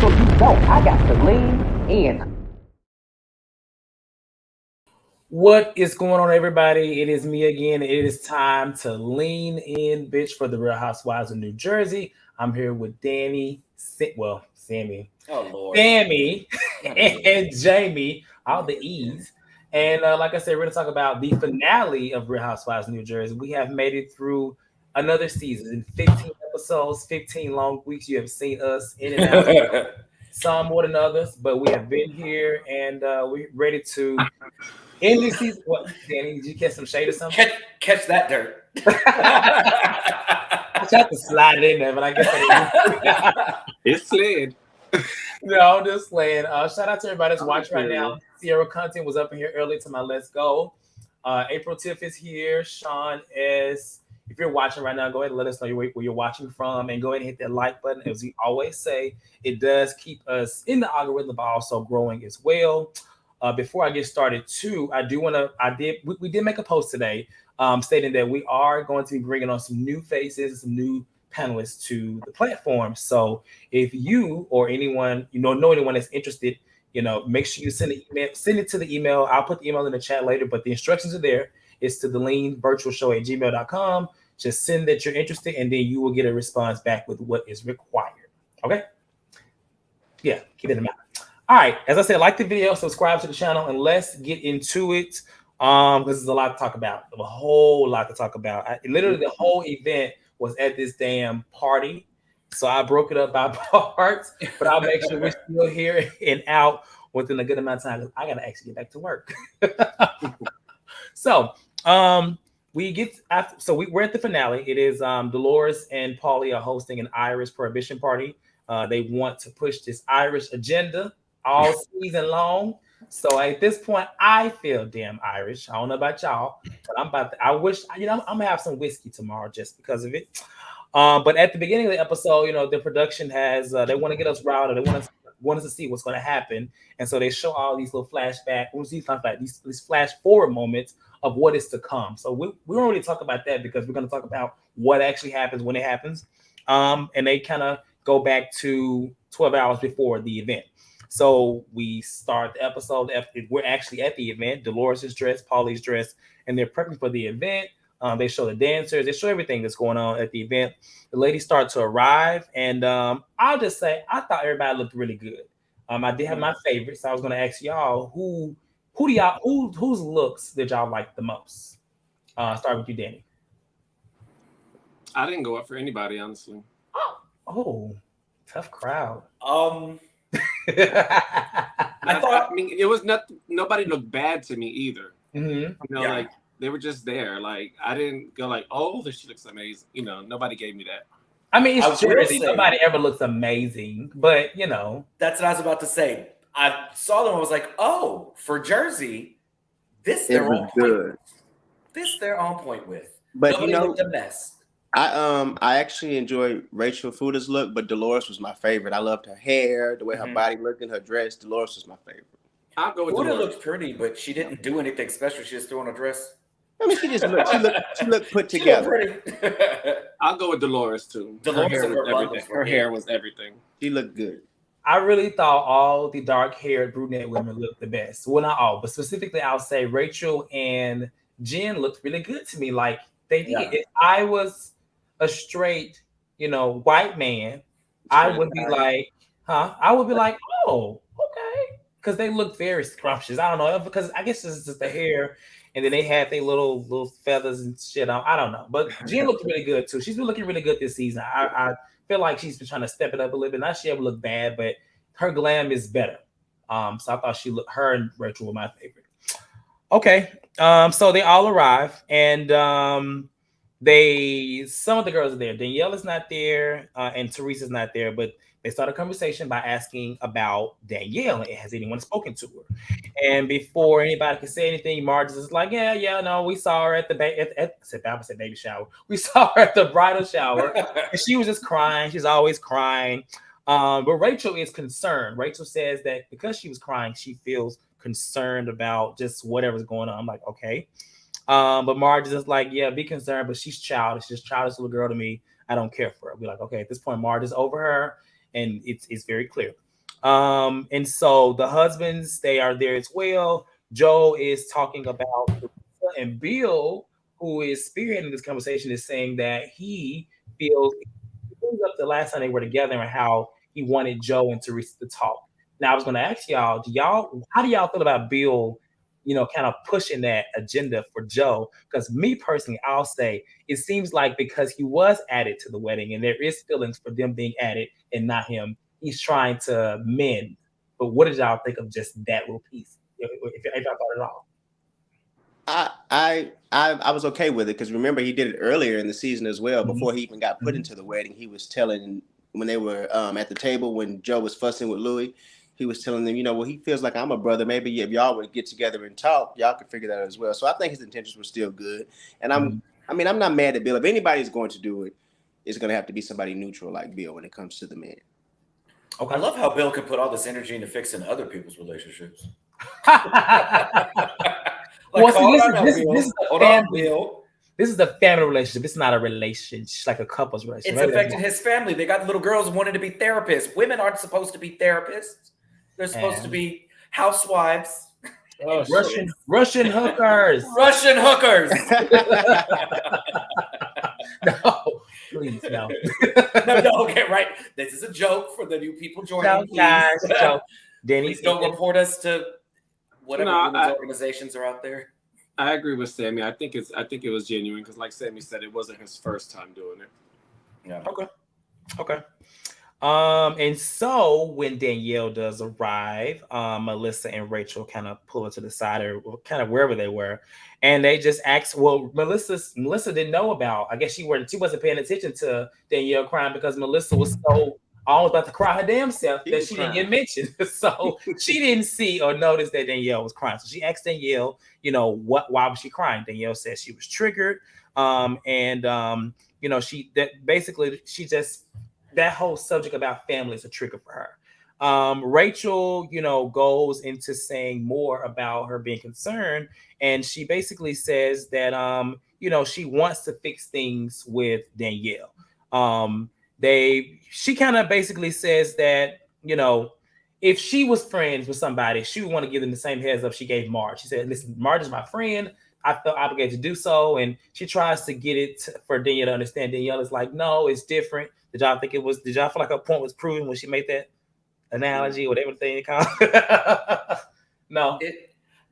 so you know I got to lean in. What is going on, everybody? It is me again. It is time to lean in, bitch, for the Real Housewives of New Jersey. I'm here with Sammy. Oh Lord. Sammy and Jamie, all the E's. And like I said, we're going to talk about the finale of Real Housewives of New Jersey. We have made it through another season in 15 episodes, 15 long weeks. You have seen us in and out, some more than others, but we have been here and we're ready to end this season. What, Danny? Did you catch some shade or something? Catch that dirt. I tried to slide it in there, but I guess I didn't. It slid. No, I'm just playing. Shout out to everybody that's watching right now. Sierra Content was up in here early to my Let's Go. April Tiff is here. Sean is. If you're watching right now, go ahead and let us know where you're watching from, and go ahead and hit that like button. As we always say, it does keep us in the algorithm, but also growing as well. Before I get started, too, we did make a post today stating that we are going to be bringing on some new faces, some new panelists to the platform. So if you or anyone, know anyone that's interested, make sure you send it to the email. I'll put the email in the chat later, but the instructions are there. It's to theleanvirtualshow@gmail.com. Just send that you're interested, and then you will get a response back with what is required. Okay? Yeah, keep it in mind. All right, as I said, like the video, subscribe to the channel, and let's get into it because there's a lot to talk about, a whole lot to talk about. Literally, the whole event was at this damn party, so I broke it up by parts, but I'll make sure we're still here and out within a good amount of time because I got to actually get back to work. So we're at the finale. It is Dolores and Paulie are hosting an Irish prohibition party. They want to push this Irish agenda all season long. So at this point, I feel damn Irish. I don't know about y'all, but I wish, I'm gonna have some whiskey tomorrow just because of it. But at the beginning of the episode, the production has, they want to get us riled. They want us to see what's going to happen. And so they show all these little these flash forward moments of what is to come. So we don't really talk about that because we're going to talk about what actually happens when it happens. And they kind of go back to 12 hours before the event. So we start the episode. We're actually at the event. Dolores is dressed, Paulie's dressed, and they're prepping for the event. They show the dancers. They show everything that's going on at the event. The ladies start to arrive, and I'll just say I thought everybody looked really good. I did have my favorites. So I was going to ask y'all whose looks did y'all like the most? Start with you, Danny. I didn't go up for anybody, honestly. Oh, tough crowd. I mean, it was nobody looked bad to me either. Mm-hmm. Like they were just there. Like I didn't go like, oh, this looks amazing. Nobody gave me that. I mean, it's Jersey. Nobody ever looks amazing, but That's what I was about to say. I saw them. I was like, oh, for Jersey, they're on point. This they're on point with. But nobody looked a mess. I actually enjoyed Rachel Fuda's look, but Dolores was my favorite. I loved her hair, the way her body looked in her dress. Dolores was my favorite. I'll go with Fuda Dolores. looked pretty, but she didn't do anything special. She just threw on a dress. I mean, she looked put together. I'll go with Dolores too. Dolores her hair was everything. She looked good. I really thought all the dark-haired brunette women looked the best. Well, not all, but specifically, I'll say Rachel and Jen looked really good to me. Like they did. Yeah. If I was a straight, white man, I would be like, I would be like, oh, okay, because they look very scrumptious. I don't know, because I guess this is just the hair, and then they had their little feathers and shit on. I don't know, but Jen looked really good too. She's been looking really good this season. I feel like she's been trying to step it up a little bit. Not she ever looked bad, but her glam is better. So I thought her and Rachel were my favorite. Okay, so they all arrive, and some of the girls are there. Danielle is not there, and Teresa's not there, but they start a conversation by asking about Danielle and has anyone spoken to her. And before anybody can say anything, Marge is like, no, we saw her at the baby shower. We saw her at the bridal shower, and she was just crying. She's always crying. But Rachel is concerned. Rachel says that because she was crying, she feels concerned about just whatever's going on. I'm like, okay. But Marge is just like, yeah, be concerned, but she's childish. She's a childish little girl to me. I don't care for her. We're like, okay, at this point, Marge is over her, and it's very clear. And so the husbands, they are there as well. Joe is talking about Teresa, and Bill, who is spearheading this conversation, is saying that he feels he brings up the last time they were together and how he wanted Joe and Teresa to talk. Now I was going to ask y'all, how do y'all feel about Bill, kind of pushing that agenda for Joe? Because me personally, I'll say it seems like because he was added to the wedding and there is feelings for them being added and not him, he's trying to mend. But what did y'all think of just that little piece? If y'all thought it all. I was okay with it because remember he did it earlier in the season as well. Mm-hmm. Before he even got put into the wedding, he was telling when they were at the table when Joe was fussing with Louie, he was telling them, well, he feels like I'm a brother. Maybe if y'all would get together and talk, y'all could figure that out as well. So I think his intentions were still good. And I'm not mad at Bill. If anybody's going to do it, it's going to have to be somebody neutral like Bill when it comes to the man. Okay. I love how Bill can put all this energy into fixing other people's relationships. Well, this is a family. This is a family relationship. It's not a relationship, like a couple's relationship. It's affecting his family. They got little girls wanting to be therapists. Women aren't supposed to be therapists. They're supposed to be housewives. Oh, Russian hookers. Russian hookers. No, please, no. No, okay, right. This is a joke for the new people joining. Please don't report us to whatever organizations are out there. I agree with Sammy. I think it was genuine because, like Sammy said, it wasn't his first time doing it. Yeah. Okay. And so when Danielle does arrive, Melissa and Rachel kind of pull her to the side or kind of wherever they were, and they just ask. Well, Melissa didn't know about. I guess she wasn't paying attention to Danielle crying because Melissa was so almost about to cry her damn self that she didn't get mentioned. So she didn't see or notice that Danielle was crying. So she asked Danielle, why was she crying? Danielle said she was triggered. That whole subject about family is a trigger for her. Rachel, goes into saying more about her being concerned. And she basically says that, she wants to fix things with Danielle. She kind of basically says that, if she was friends with somebody, she would want to give them the same heads up she gave Marge. She said, listen, Marge is my friend. I felt obligated to do so. And she tries to get it for Danielle to understand. Danielle is like, no, it's different. Did y'all feel like her point was proven when she made that analogy or whatever thing you call it? No.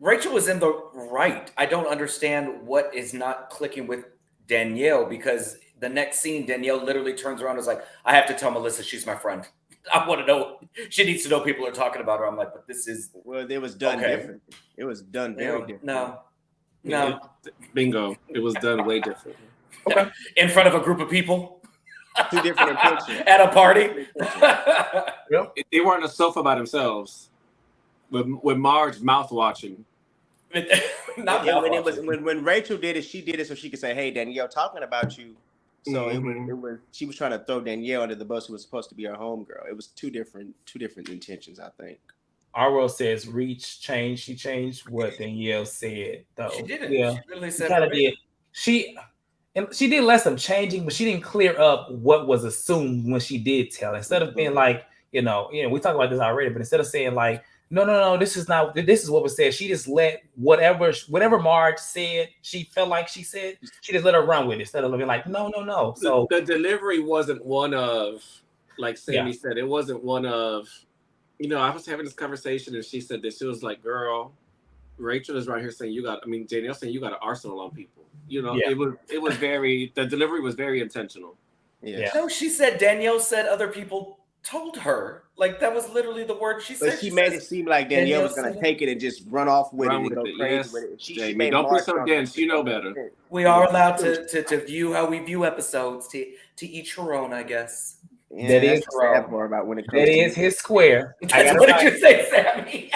Rachel was in the right. I don't understand what is not clicking with Danielle because the next scene, Danielle literally turns around and is like, I have to tell Melissa she's my friend. I want to know. She needs to know people are talking about her. I'm like, but this is. Well, it was done different. It was done very different. No. Bingo. It was done way different. Okay. In front of a group of people. Two different intentions. At a party. Yep. They were on a sofa by themselves with Marge mouth watching. When Rachel did it, she did it so she could say, hey, Danielle talking about you. So it was she was trying to throw Danielle under the bus who was supposed to be her homegirl. It was two different intentions, I think. Our world says reach change. She changed what Danielle said, though. She didn't. Yeah. She really said kind of did. She did less of changing, but she didn't clear up what was assumed when she did tell. Instead of being like, we talked about this already, but instead of saying like, no, this is what was said. She just let whatever Marge said, she felt like she said, she just let her run with it instead of being like, no. So the delivery wasn't one of, like Sammy said, it wasn't one of, I was having this conversation and she said that she was like, girl, Rachel is right here saying Danielle saying you got an arsenal on people. It was very, the delivery was very intentional. Yeah. No, she said Danielle said other people told her. Like that was literally the word she said. But she made it seem like Danielle was going to take it and just run off with it and go crazy with it. She made don't be so dense. You know better. We are allowed to view how we view episodes. To each her own, I guess. Yeah, that is sad part about when it comes. That is his square. What did you say, Sammy?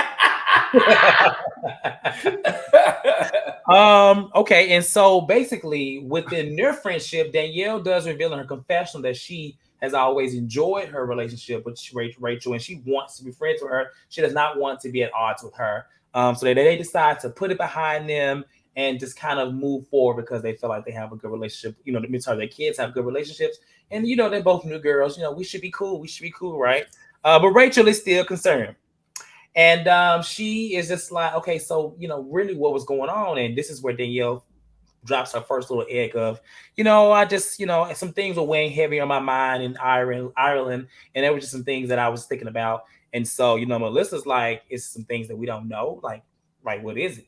Okay, and so basically within their friendship, Danielle does reveal in her confessional that she has always enjoyed her relationship with Rachel, and she wants to be friends with her. She does not want to be at odds with her. So they decide to put it behind them and just kind of move forward because they feel like they have a good relationship. Their kids have good relationships, and they're both new girls. We should be cool. We should be cool, right? But Rachel is still concerned. And she is just like, okay, so, really what was going on? And this is where Danielle drops her first little egg of, I just, some things were weighing heavy on my mind in Ireland. And there were just some things that I was thinking about. And so, Melissa's like, it's some things that we don't know. Like, right, what is it?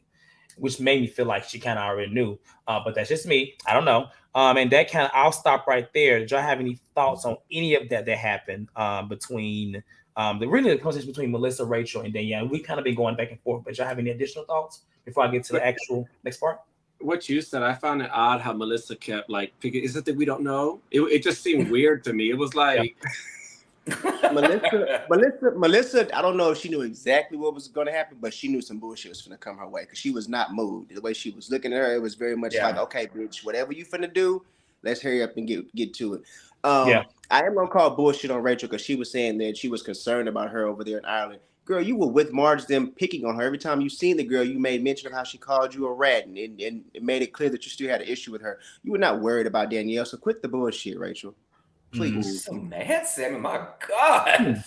Which made me feel like she kind of already knew. But that's just me. I don't know. And that kind of, I'll stop right there. Did y'all have any thoughts on any of that happened between the conversation between Melissa, Rachel, and Danielle? We kind of been going back and forth, but y'all have any additional thoughts before I get to the actual next part? What you said, I found it odd how Melissa kept like picking. Is it that we don't know? It just seemed weird to me. It was like Melissa. I don't know if she knew exactly what was going to happen, but she knew some bullshit was going to come her way because she was not moved. The way she was looking at her, it was very much like, okay, bitch, whatever you finna do, let's hurry up and get to it. I am gonna call bullshit on Rachel because she was saying that she was concerned about her over there in Ireland. Girl, you were with Marge, them picking on her. Every time you seen the girl, you made mention of how she called you a rat and it made it clear that you still had an issue with her. You were not worried about Danielle, so quit the bullshit, Rachel. Please. So nasty. I mean, my God.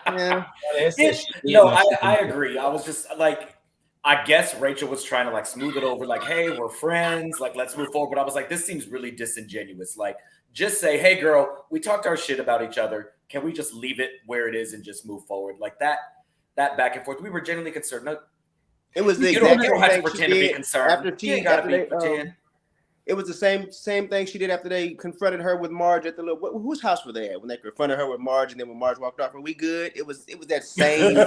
Yeah. I agree. I was just like, I guess Rachel was trying to like smooth it over, like, hey, we're friends, like, let's move forward. But I was like, this seems really disingenuous. Like, just say, hey, girl, we talked our shit about each other. Can we just leave it where it is and just move forward? Like that back and forth. We were genuinely concerned. No, it was the you exact don't have to thing pretend to be concerned. It was the same thing she did after they confronted her with Marge at the little. Whose house were they at when they confronted her with Marge, and then when Marge walked off? Were we good? It was that same thing.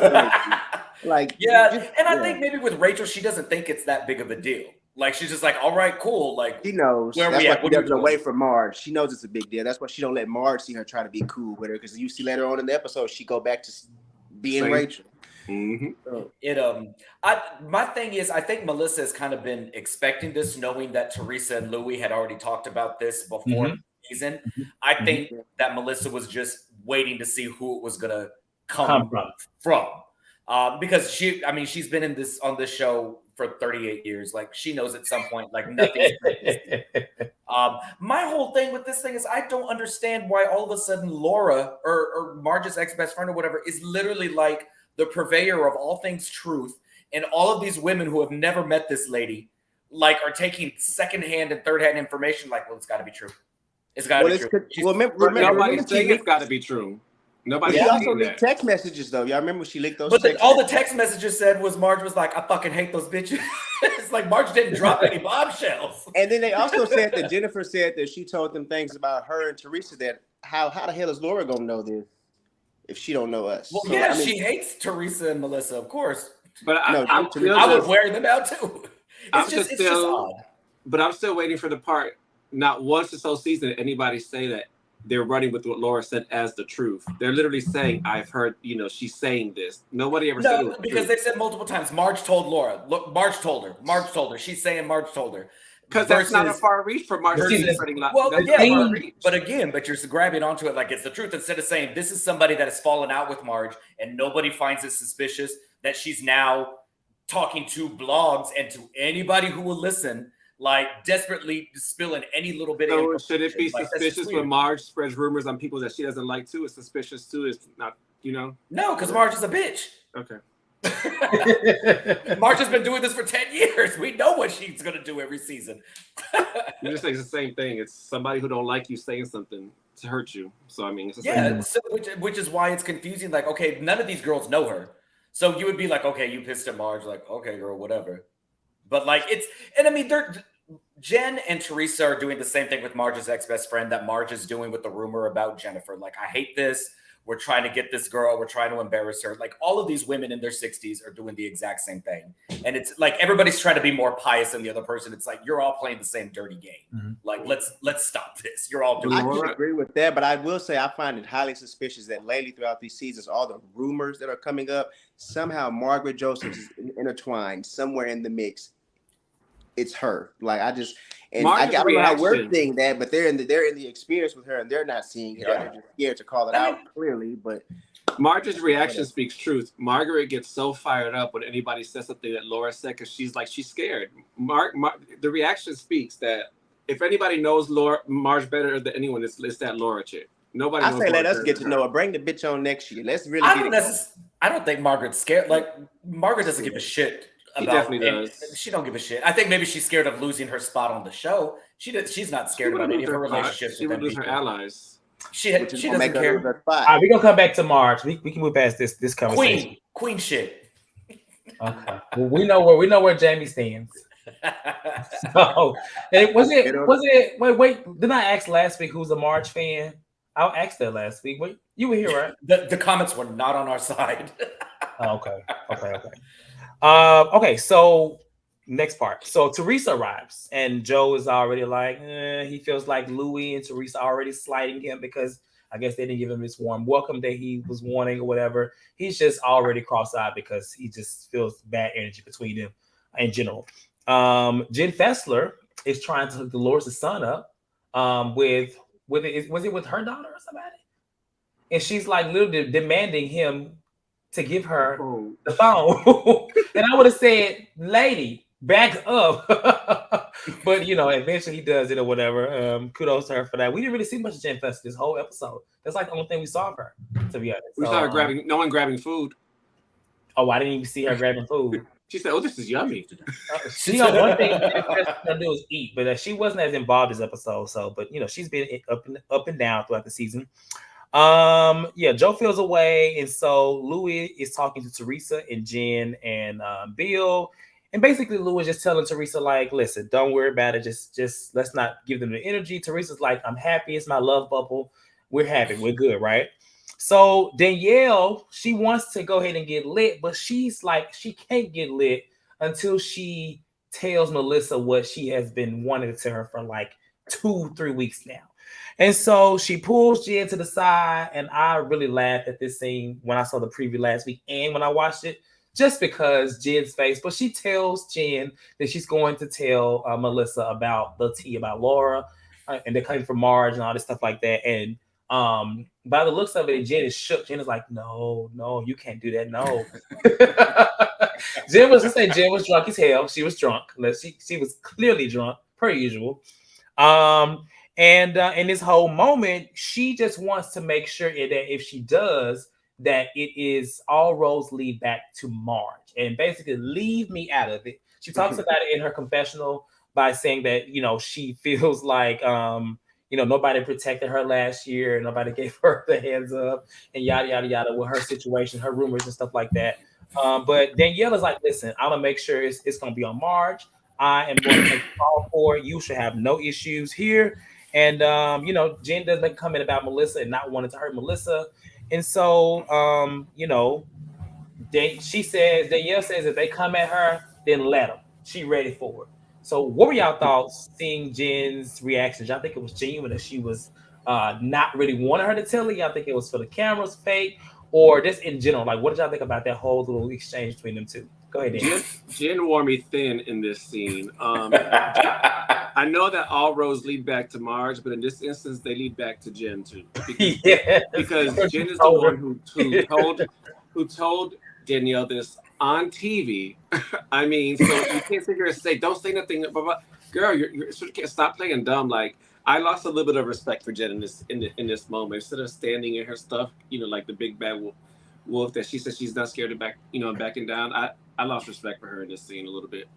Like, I think maybe with Rachel, she doesn't think it's that big of a deal. Like she's just like, all right, cool. Like she knows. That's why she doesn't away from Marge. She knows it's a big deal. That's why she don't let Marge see her try to be cool with her. Because you see later on in the episode, she go back to being Rachel. Mm-hmm. My thing is, I think Melissa has kind of been expecting this, knowing that Teresa and Louie had already talked about this before the season. I think that Melissa was just waiting to see who it was gonna come from. Because she's been on this show for 38 years. Like she knows at some point, like nothing's my whole thing with this thing is I don't understand why all of a sudden Laura or Marge's ex-best friend or whatever is literally like the purveyor of all things truth, and all of these women who have never met this lady like are taking secondhand and third-hand information like, well, it's got to be true. It's got to be true. Remember, nobody's saying it's got to be true. Nobody also leaked text messages though. Y'all remember she leaked those? But all the text messages said was Marge was like, I fucking hate those bitches. It's like Marge didn't drop any bombshells. And then they also said that Jennifer said that she told them things about her and Teresa that how the hell is Laura gonna know this if she don't know us? Well, she hates Teresa and Melissa, of course. But I would wear them out too. It's just odd. But I'm still waiting for the part. Not once this whole season did anybody say that they're running with what Laura said as the truth. They're literally saying, I've heard, she's saying this. Nobody ever said it. Because they said multiple times, Marge told Laura. Look, Marge told her. She's saying Marge told her. Because that's not a far reach for Marge. But you're grabbing onto it like it's the truth instead of saying this is somebody that has fallen out with Marge and nobody finds it suspicious that she's now talking to blogs and to anybody who will listen, like desperately spilling any little bit of information. Should it be suspicious when Marge spreads rumors on people that she doesn't like too? It's suspicious too. It's not, No, because Marge is a bitch. Okay. Marge has been doing this for 10 years. We know what she's going to do every season. You just say it's the same thing. It's somebody who don't like you saying something to hurt you. So, I mean, it's the same thing. Which is why it's confusing. Like, okay, none of these girls know her. So you would be like, okay, you pissed at Marge. Like, okay, girl, whatever. But like, Jen and Teresa are doing the same thing with Marge's ex-best friend that Marge is doing with the rumor about Jennifer. Like, I hate this. We're trying to get this girl. We're trying to embarrass her. Like all of these women in their 60s are doing the exact same thing. And it's like everybody's trying to be more pious than the other person. It's like you're all playing the same dirty game. Mm-hmm. Like let's stop this. You're all doing I can agree with that, but I will say I find it highly suspicious that lately throughout these seasons, all the rumors that are coming up, somehow Margaret Joseph is intertwined somewhere in the mix. It's her. Like I don't know how we're seeing that, but they're in the experience with her and they're not seeing it. They're just scared to call it out clearly. But Marge's reaction speaks truth. Margaret gets so fired up when anybody says something that Laura said because she's scared. The reaction speaks that if anybody knows Marge better than anyone, it's that Laura chick. Nobody I knows. say let us get to know her. Bring the bitch on next year. Let's really get it. I don't think Margaret's scared. Like Margaret doesn't give a shit about. She definitely does. She don't give a shit. I think maybe she's scared of losing her spot on the show. She's not scared about any of her relationships. She would lose her allies. She doesn't care. All right, we're gonna come back to Marge. We can move past this conversation. Queen shit. Okay. Well, we know where Jamie stands. So was it wait, didn't I ask last week who's a Marge fan? I asked that last week. Wait, you were here, right? The comments were not on our side. Okay. Okay, so next part. So Teresa arrives, and Joe is already like, he feels like Louie and Teresa already slighting him because I guess they didn't give him this warm welcome that he was wanting or whatever. He's just already cross-eyed because he just feels bad energy between them in general. Jen Fessler is trying to hook Dolores' son up was it with her daughter or somebody? And she's like literally demanding him to give her the phone. And I would have said, lady, back up. But eventually he does it or whatever. Kudos to her for that. We didn't really see much of Jen Fessler this whole episode. That's like the only thing we saw of her, to be honest. We saw her no one grabbing food. Oh, I didn't even see her grabbing food. She said, "Oh, this is yummy." One thing to do is eat, but she wasn't as involved this episode. So, but she's been up and down throughout the season. Joe feels away, and so Louie is talking to Teresa and Jen and Bill, and basically Louie is just telling Teresa like, "Listen, don't worry about it. Just let's not give them the energy." Teresa's like, "I'm happy. It's my love bubble. We're happy. We're good, right?" So Danielle, she wants to go ahead and get lit, but she's like, she can't get lit until she tells Melissa what she has been wanting to tell her for like 2-3 weeks now. And so she pulls Jen to the side, and I really laughed at this scene when I saw the preview last week and when I watched it, just because Jen's face. But she tells Jen that she's going to tell Melissa about the tea about Laura, and they're coming from Marge and all this stuff like that. And by the looks of it, Jen is shook. Jen is like, no, you can't do that. No. Jen was drunk as hell. She was drunk. She was clearly drunk, per usual. And in this whole moment, she just wants to make sure that if she does, that it is all roads lead back to Marge and basically leave me out of it. She talks about it in her confessional by saying that, she feels like, nobody protected her last year. Nobody gave her the heads up and yada, yada, yada with her situation, her rumors and stuff like that. But Danielle is like, listen, I'm going to make sure it's going to be on Marge. I am going to make a call for it. You should have no issues here. And, Jen does make a comment about Melissa and not wanting to hurt Melissa. And so, Danielle says if they come at her, then let them. She ready for it. So what were y'all thoughts seeing Jen's reactions? Y'all think it was genuine that she was not really wanting her to tell it? Y'all think it was for the cameras, fake, or just in general? Like, what did y'all think about that whole little exchange between them two? Go ahead, Dan. Jen wore me thin in this scene. I know that all roads lead back to Marge, but in this instance, they lead back to Jen too. Because Jen is the one who told Danielle this on TV. I mean, so you can't sit here and say, don't say nothing. But girl, you can't stop playing dumb. Like, I lost a little bit of respect for Jen in this moment. Instead of standing in her stuff, like the big bad wolf that she said she's not scared of backing down. I lost respect for her in this scene a little bit.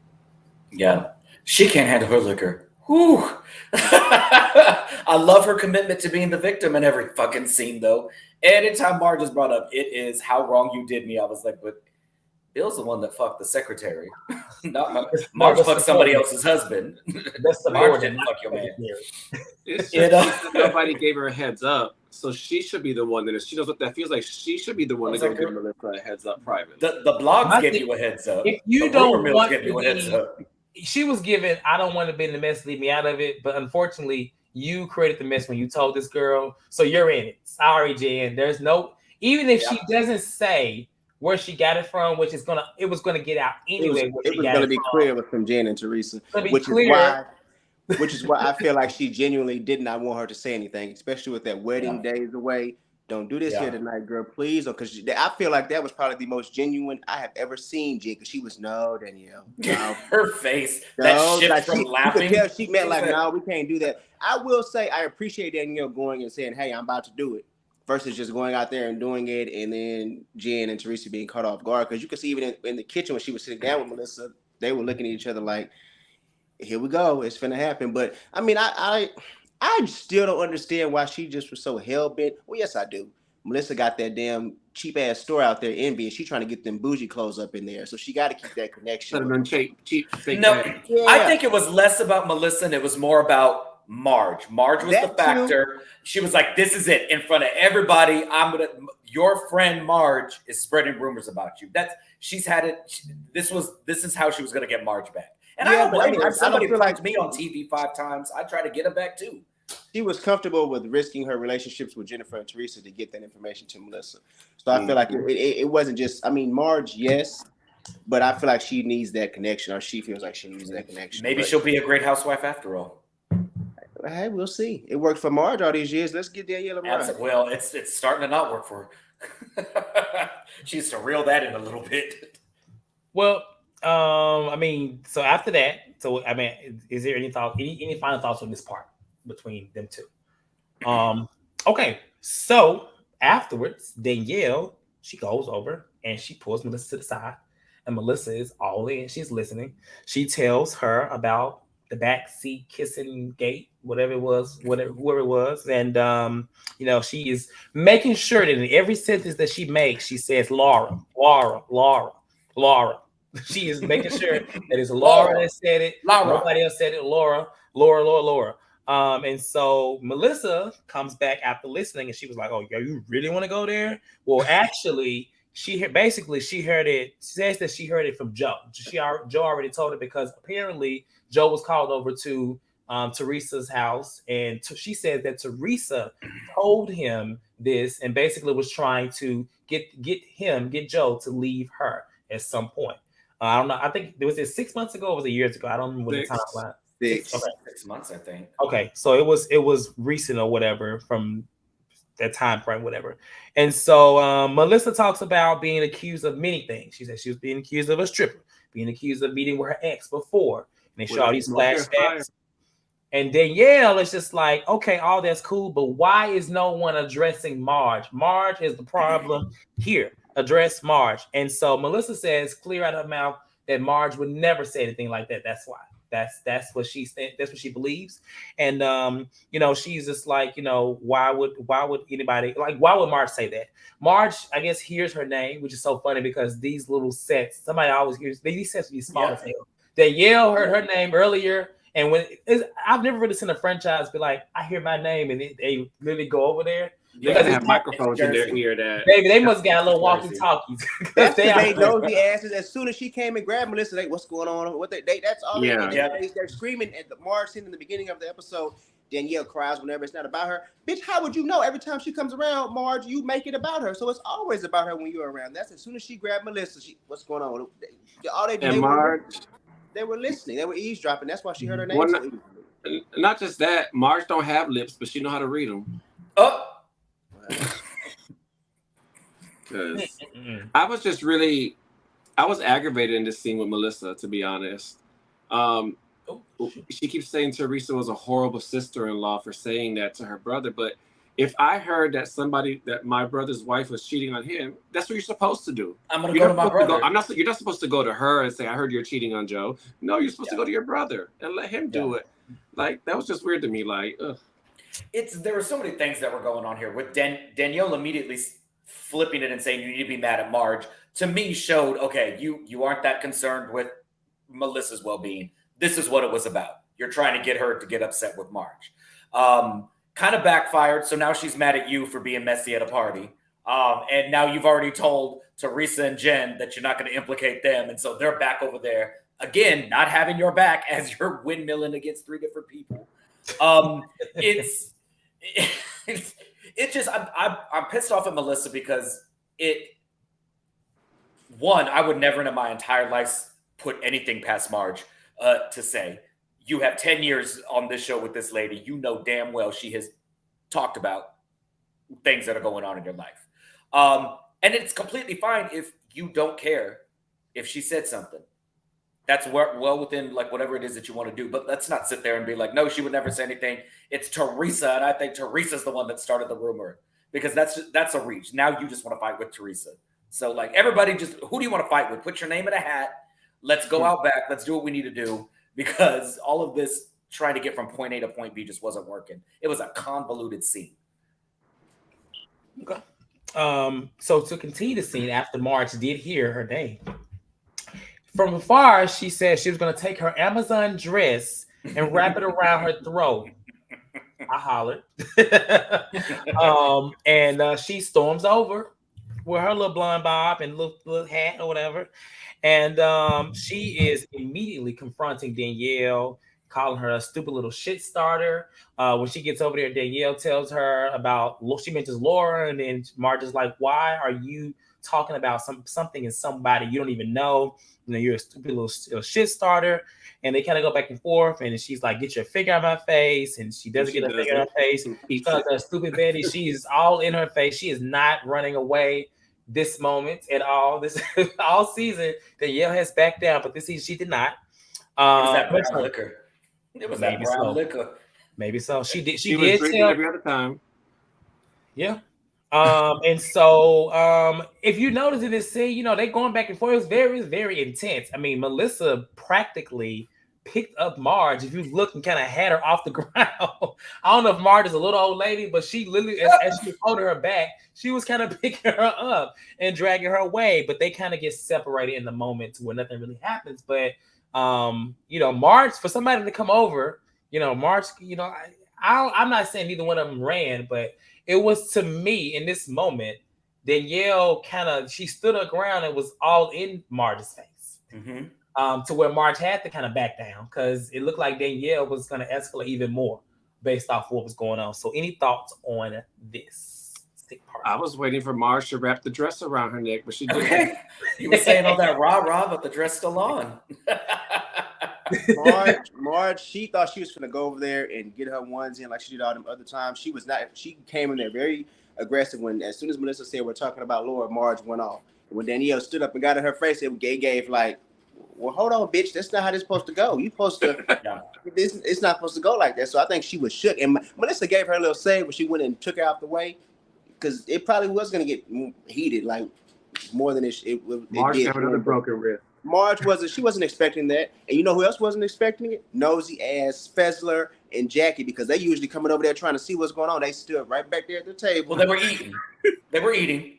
Yeah, she can't handle her liquor. Whew. I love her commitment to being the victim in every fucking scene, though. Anytime Marge is brought up, it is how wrong you did me. I was like, but Bill's the one that fucked the secretary. Marge fucked somebody else's husband. That's the Marge didn't fuck your man. It's just nobody gave her a heads up, so she should be the one that, if she knows what that feels like, she should be the one to go give Melissa a heads up private. The blogs give you a heads up. If you don't want to give you a heads up. She was given, I don't want to be in the mess, leave me out of it. But unfortunately, you created the mess when you told this girl. So you're in it. Sorry, Jen. There's no, even if she doesn't say where she got it from, it was gonna get out anyway. It was gonna be clear from Jen and Teresa, which is why I feel like she genuinely did not want her to say anything, especially with that wedding days away. Don't do this here tonight, girl. Please. Because I feel like that was probably the most genuine I have ever seen, Jen, because she was, no, Danielle. No. Her face. No, that shift like from laughing. You could tell she meant like, no, we can't do that. I will say I appreciate Danielle going and saying, hey, I'm about to do it. Versus just going out there and doing it, and then Jen and Teresa being caught off guard. Because you could see even in the kitchen when she was sitting down with Melissa, they were looking at each other like, here we go, it's finna happen. But I mean, I still don't understand why she just was so hell-bent. Well, yes, I do. Melissa got that damn cheap-ass store out there, Envy, and she's trying to get them bougie clothes up in there. So she got to keep that connection. Cheap. No, I think it was less about Melissa and it was more about Marge. Marge was the factor. She was like, this is it. In front of everybody, your friend Marge is spreading rumors about you. She's had it. This is how she was going to get Marge back. And I don't blame her. If somebody punked me on TV 5 times, I try to get her back too. She was comfortable with risking her relationships with Jennifer and Teresa to get that information to Melissa. So I feel like it wasn't just, I mean, Marge, yes, but I feel like she needs that connection, or she feels like she needs that connection. Maybe she'll be a great housewife after all. Hey, we'll see. It worked for Marge all these years. Let's get Danielle and Rhonj. Well, it's starting to not work for her. She needs to reel that in a little bit. Well, I mean, so after that, is there any final thoughts on this part between them two? Okay, so afterwards, Danielle, she goes over and she pulls Melissa to the side, and Melissa is all in. She's listening. She tells her about the backseat kissing gate, whoever it was, and she is making sure that in every sentence that she makes, she says Laura. She is making sure that it's Laura that said it. Nobody else said it. Laura. And so Melissa comes back after listening, and she was like, "Oh, you really want to go there?" Well, actually, she heard it. She says that she heard it from Joe. Joe already told her, because apparently Joe was called over to Teresa's house, and she said that Teresa told him this, and basically was trying to get Joe to leave her at some point. I don't know. I think was it 6 months ago or was it years ago? I don't remember the timeline. 6 months, I think. Okay, so it was recent or whatever from that time frame, whatever. And so Melissa talks about being accused of many things. She said she was being accused of a stripper, being accused of meeting with her ex before. And they show all these flashbacks. And Danielle is just like, okay, all that's cool, but why is no one addressing Marge? Marge is the problem here. Address Marge. And so Melissa says, clear out her mouth, that Marge would never say anything like that. That's why. That's what she said. That's what she believes. And she's just like, why would anybody, like, why would Marge say that? Marge, I guess, hears her name, which is so funny because these little sets, somebody always hears these sets be small as hell. Danielle heard her name earlier, and I've never really seen a franchise be like, I hear my name, and they literally go over there. They have microphones in their ear that. Baby, they must got a little walkie-talkies. They nosy asses. As soon as she came and grabbed Melissa, what's going on? That's all. They're screaming at the Marge scene in the beginning of the episode. Danielle cries whenever it's not about her. Bitch, how would you know? Every time she comes around, Marge, you make it about her. So it's always about her when you're around. That's as soon as she grabbed Melissa. What's going on? All they did. They were listening. They were eavesdropping. That's why she heard her name. Not just that, Marge don't have lips, but she know how to read them. Oh. I was aggravated in this scene with Melissa, to be honest. She keeps saying Teresa was a horrible sister-in-law for saying that to her brother, but if I heard that my brother's wife was cheating on him, that's what you're supposed to do. I'm gonna go to my brother. You're not supposed to go to her and say, I heard you're cheating on Joe. No, you're supposed to go to your brother and let him do it. Like, that was just weird to me. Like, ugh. There were so many things that were going on here with Danielle immediately flipping it and saying you need to be mad at Marge. To me, showed, okay, you aren't that concerned with Melissa's well-being. This is what it was about. You're trying to get her to get upset with Marge. Kind of backfired. So now she's mad at you for being messy at a party. And now you've already told Teresa and Jen that you're not going to implicate them. And so they're back over there again, not having your back as you're windmilling against 3 different people. It's just, I'm pissed off at Melissa because I would never in my entire life put anything past Marge to say, you have 10 years on this show with this lady. You know damn well she has talked about things that are going on in your life. And it's completely fine if you don't care if she said something. That's well within like whatever it is that you want to do. But let's not sit there and be like, no, she would never say anything. It's Teresa, and I think Teresa's the one that started the rumor, because that's a reach. Now you just want to fight with Teresa. So like everybody, just who do you want to fight with? Put your name in a hat. Let's go out back. Let's do what we need to do, because all of this trying to get from point A to point B just wasn't working. It was a convoluted scene. Okay. So to continue the scene, after Marge did hear her name, from afar, she said she was going to take her Amazon dress and wrap it around her throat. I hollered. And she storms over with her little blonde bob and little hat or whatever. And she is immediately confronting Danielle, calling her a stupid little shit starter. When she gets over there, Danielle tells her about, she mentions Laura, and then Marge is like, why are you talking about something and somebody you don't even know? You know, you're a stupid little shit starter. And they kind of go back and forth, and she's like, get your finger out of my face. And she doesn't get her finger out of her face. Because that stupid Betty, she is all in her face. She is not running away this moment at all. This all season, Danielle has backed down, but this season she did not. It was that brown liquor. It was that brown liquor. Maybe so. She did drinking every other time. Yeah. And so if you notice in this scene, you know, they going back and forth. It was very, very intense. I mean, Melissa practically picked up Marge. If you look and kind of had her off the ground. I don't know if Marge is a little old lady, but she literally, as she holding her back, she was kind of picking her up and dragging her away. But they kind of get separated in the moment to where nothing really happens. But you know, Marge, for somebody to come over, you know, Marge, you know, I'm not saying neither one of them ran, but it was, to me, in this moment, Danielle she stood her ground and was all in Marge's face. Mm-hmm. To where Marge had to kind of back down, because it looked like Danielle was going to escalate even more based off what was going on. So any thoughts on this part? I was waiting for Marge to wrap the dress around her neck, but she didn't. Okay. You were saying all that rah-rah, but the dress still on. Marge, she thought she was going to go over there and get her ones in like she did all them other times. She was not. She came in there very aggressive as soon as Melissa said we're talking about Laura, Marge went off. And when Danielle stood up and got in her face, it gave like, well, hold on, bitch. That's not how this is supposed to go. You supposed to, it's not supposed to go like that. So I think she was shook. And Melissa gave her a little save when she went and took her out the way, because it probably was going to get heated, like more than it Marge did. have another broken wrist. Marge wasn't expecting that. And you know who else wasn't expecting it? Nosy ass Fessler and Jackie, because they usually coming over there trying to see what's going on. They stood right back there at the table. Well, they were eating.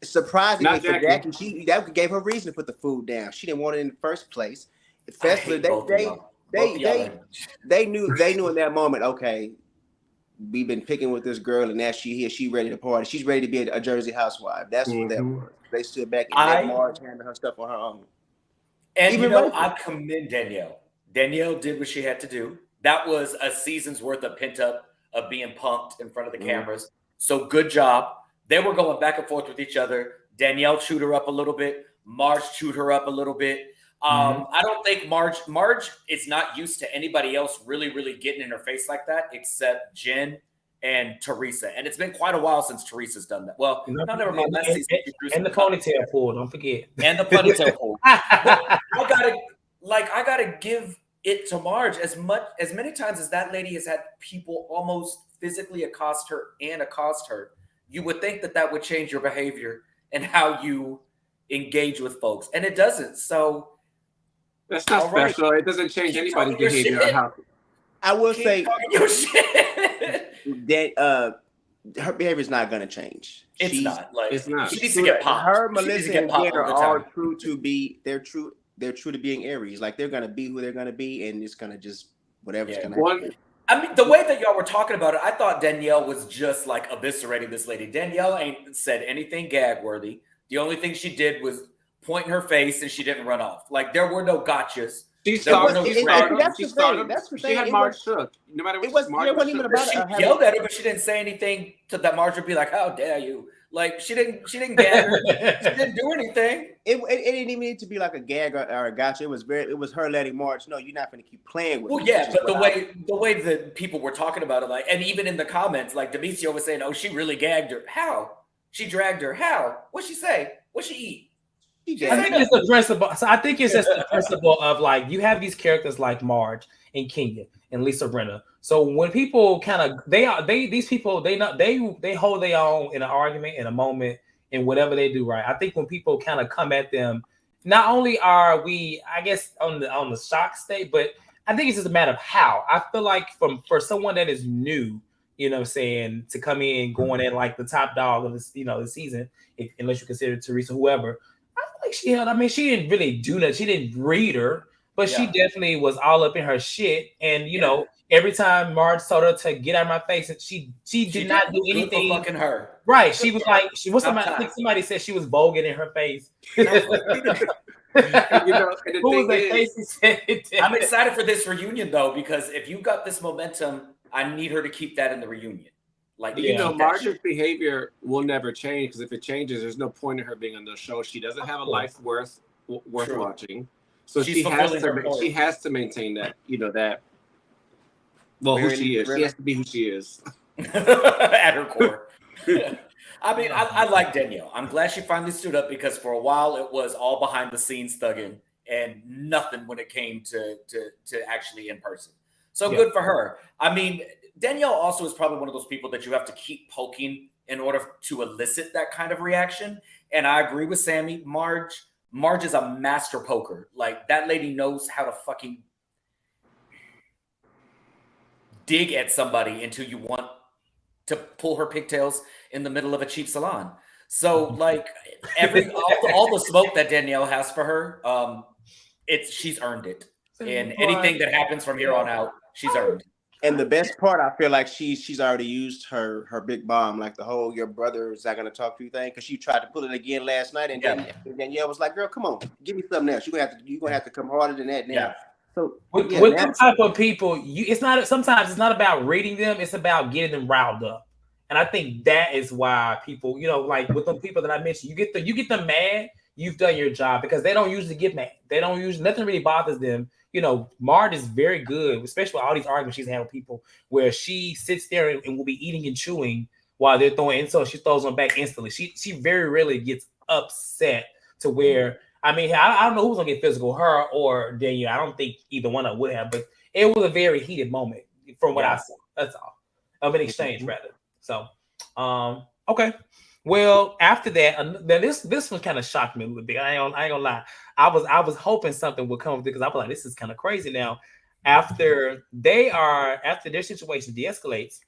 Surprisingly for Jackie, that gave her reason to put the food down. She didn't want it in the first place. Fessler, they knew in that moment, okay, we've been picking with this girl, and now she ready to party. She's ready to be a Jersey housewife. That's what that was. They stood back and let Marge handle her stuff on her own. And even I commend Danielle. Danielle did what she had to do. That was a season's worth of pent up of being punked in front of the cameras. So good job. They were going back and forth with each other. Danielle chewed her up a little bit. Marge chewed her up a little bit. I don't think Marge is not used to anybody else really, really getting in her face like that, except Jen and Teresa. And it's been quite a while since Teresa's done that. Well, never mind. Last season, and the ponytail pull, don't forget. And the ponytail pull. I gotta give it to Marge as many times as that lady has had people almost physically accost her. You would think that would change your behavior and how you engage with folks, and it doesn't. So that's not special. It doesn't change anybody's behavior. I will say that her behavior is not going to change. It's not. She needs to get get popped. Her, Melissa, and Jen are all true to be. They're true to being Aries. Like, they're going to be who they're going to be, and it's going to just whatever's going to happen. I mean, the way that y'all were talking about it, I thought Danielle was just like eviscerating this lady. Danielle ain't said anything gag worthy. The only thing she did was point in her face, and she didn't run off. Like, there were no gotchas. She started. She had Marge shook. No matter what, Marge yelled at her, but she didn't say anything to that Marge would be like, "How dare you?" Like she didn't gag her. She didn't do anything. It didn't even need to be like a gag or a gotcha. It was her letting Marge know you're not going to keep playing with me. Well, yeah, but the way that people were talking about it, like, and even in the comments, like Demetrio was saying, "Oh, she really gagged her. How? She dragged her. How? What'd she say? What'd she eat?" I think it's the principle. So I think it's just the principle of like you have these characters like Marge and Kenya and Lisa Rinna. So when people kind of these people they hold their own in an argument in a moment in whatever they do, right? I think when people kind of come at them, not only are we, I guess, on the shock state, but I think it's just a matter of how. I feel like for someone that is new, you know what I'm saying, to come in going in like the top dog of this, the season, unless you consider Teresa, whoever. I feel like she didn't really do that. She didn't read her, but she definitely was all up in her shit. And every time Marge told her to get out of my face, and she did not do anything. For fucking her. Right. She was like, I think somebody said she was voguing in her face. I'm excited for this reunion though, because if you got this momentum, I need her to keep that in the reunion. Like Marge's behavior will never change, because if it changes, there's no point in her being on the show. She doesn't have a life worth watching, so she has to maintain that. That. Well, who she is, she has to be who she is at her core. I mean, I like Danielle. I'm glad she finally stood up, because for a while it was all behind the scenes thugging and nothing when it came to actually in person. So good for her. I mean, Danielle also is probably one of those people that you have to keep poking in order to elicit that kind of reaction. And I agree with Sammy. Marge is a master poker. Like, that lady knows how to fucking dig at somebody until you want to pull her pigtails in the middle of a cheap salon. So, like, all the smoke that Danielle has for her, she's earned it. And anything that happens from here on out, she's earned. And the best part, I feel like she's already used her big bomb, like the whole "your brother is not going to talk to you" thing, because she tried to pull it again last night, and Danielle was like, "Girl, come on, give me something else. You're gonna have to come harder than that now." Yeah. So with them type of people, sometimes it's not about reading them; it's about getting them riled up. And I think that is why people, like with the people that I mentioned, you get them mad. You've done your job, because they don't usually get mad. Nothing really bothers them. Marge is very good, especially with all these arguments she's had with people, where she sits there and will be eating and chewing while they're throwing insults. She throws them back instantly. She very rarely gets upset to where, I don't know who's gonna get physical, her or Danielle. I don't think either one of them would have, but it was a very heated moment from what I saw. That's all, of an exchange rather. So, okay. Well, after that, this one kind of shocked me a little bit. I ain't gonna lie. I was hoping something would come because I was like, this is kind of crazy now. After their situation de-escalates,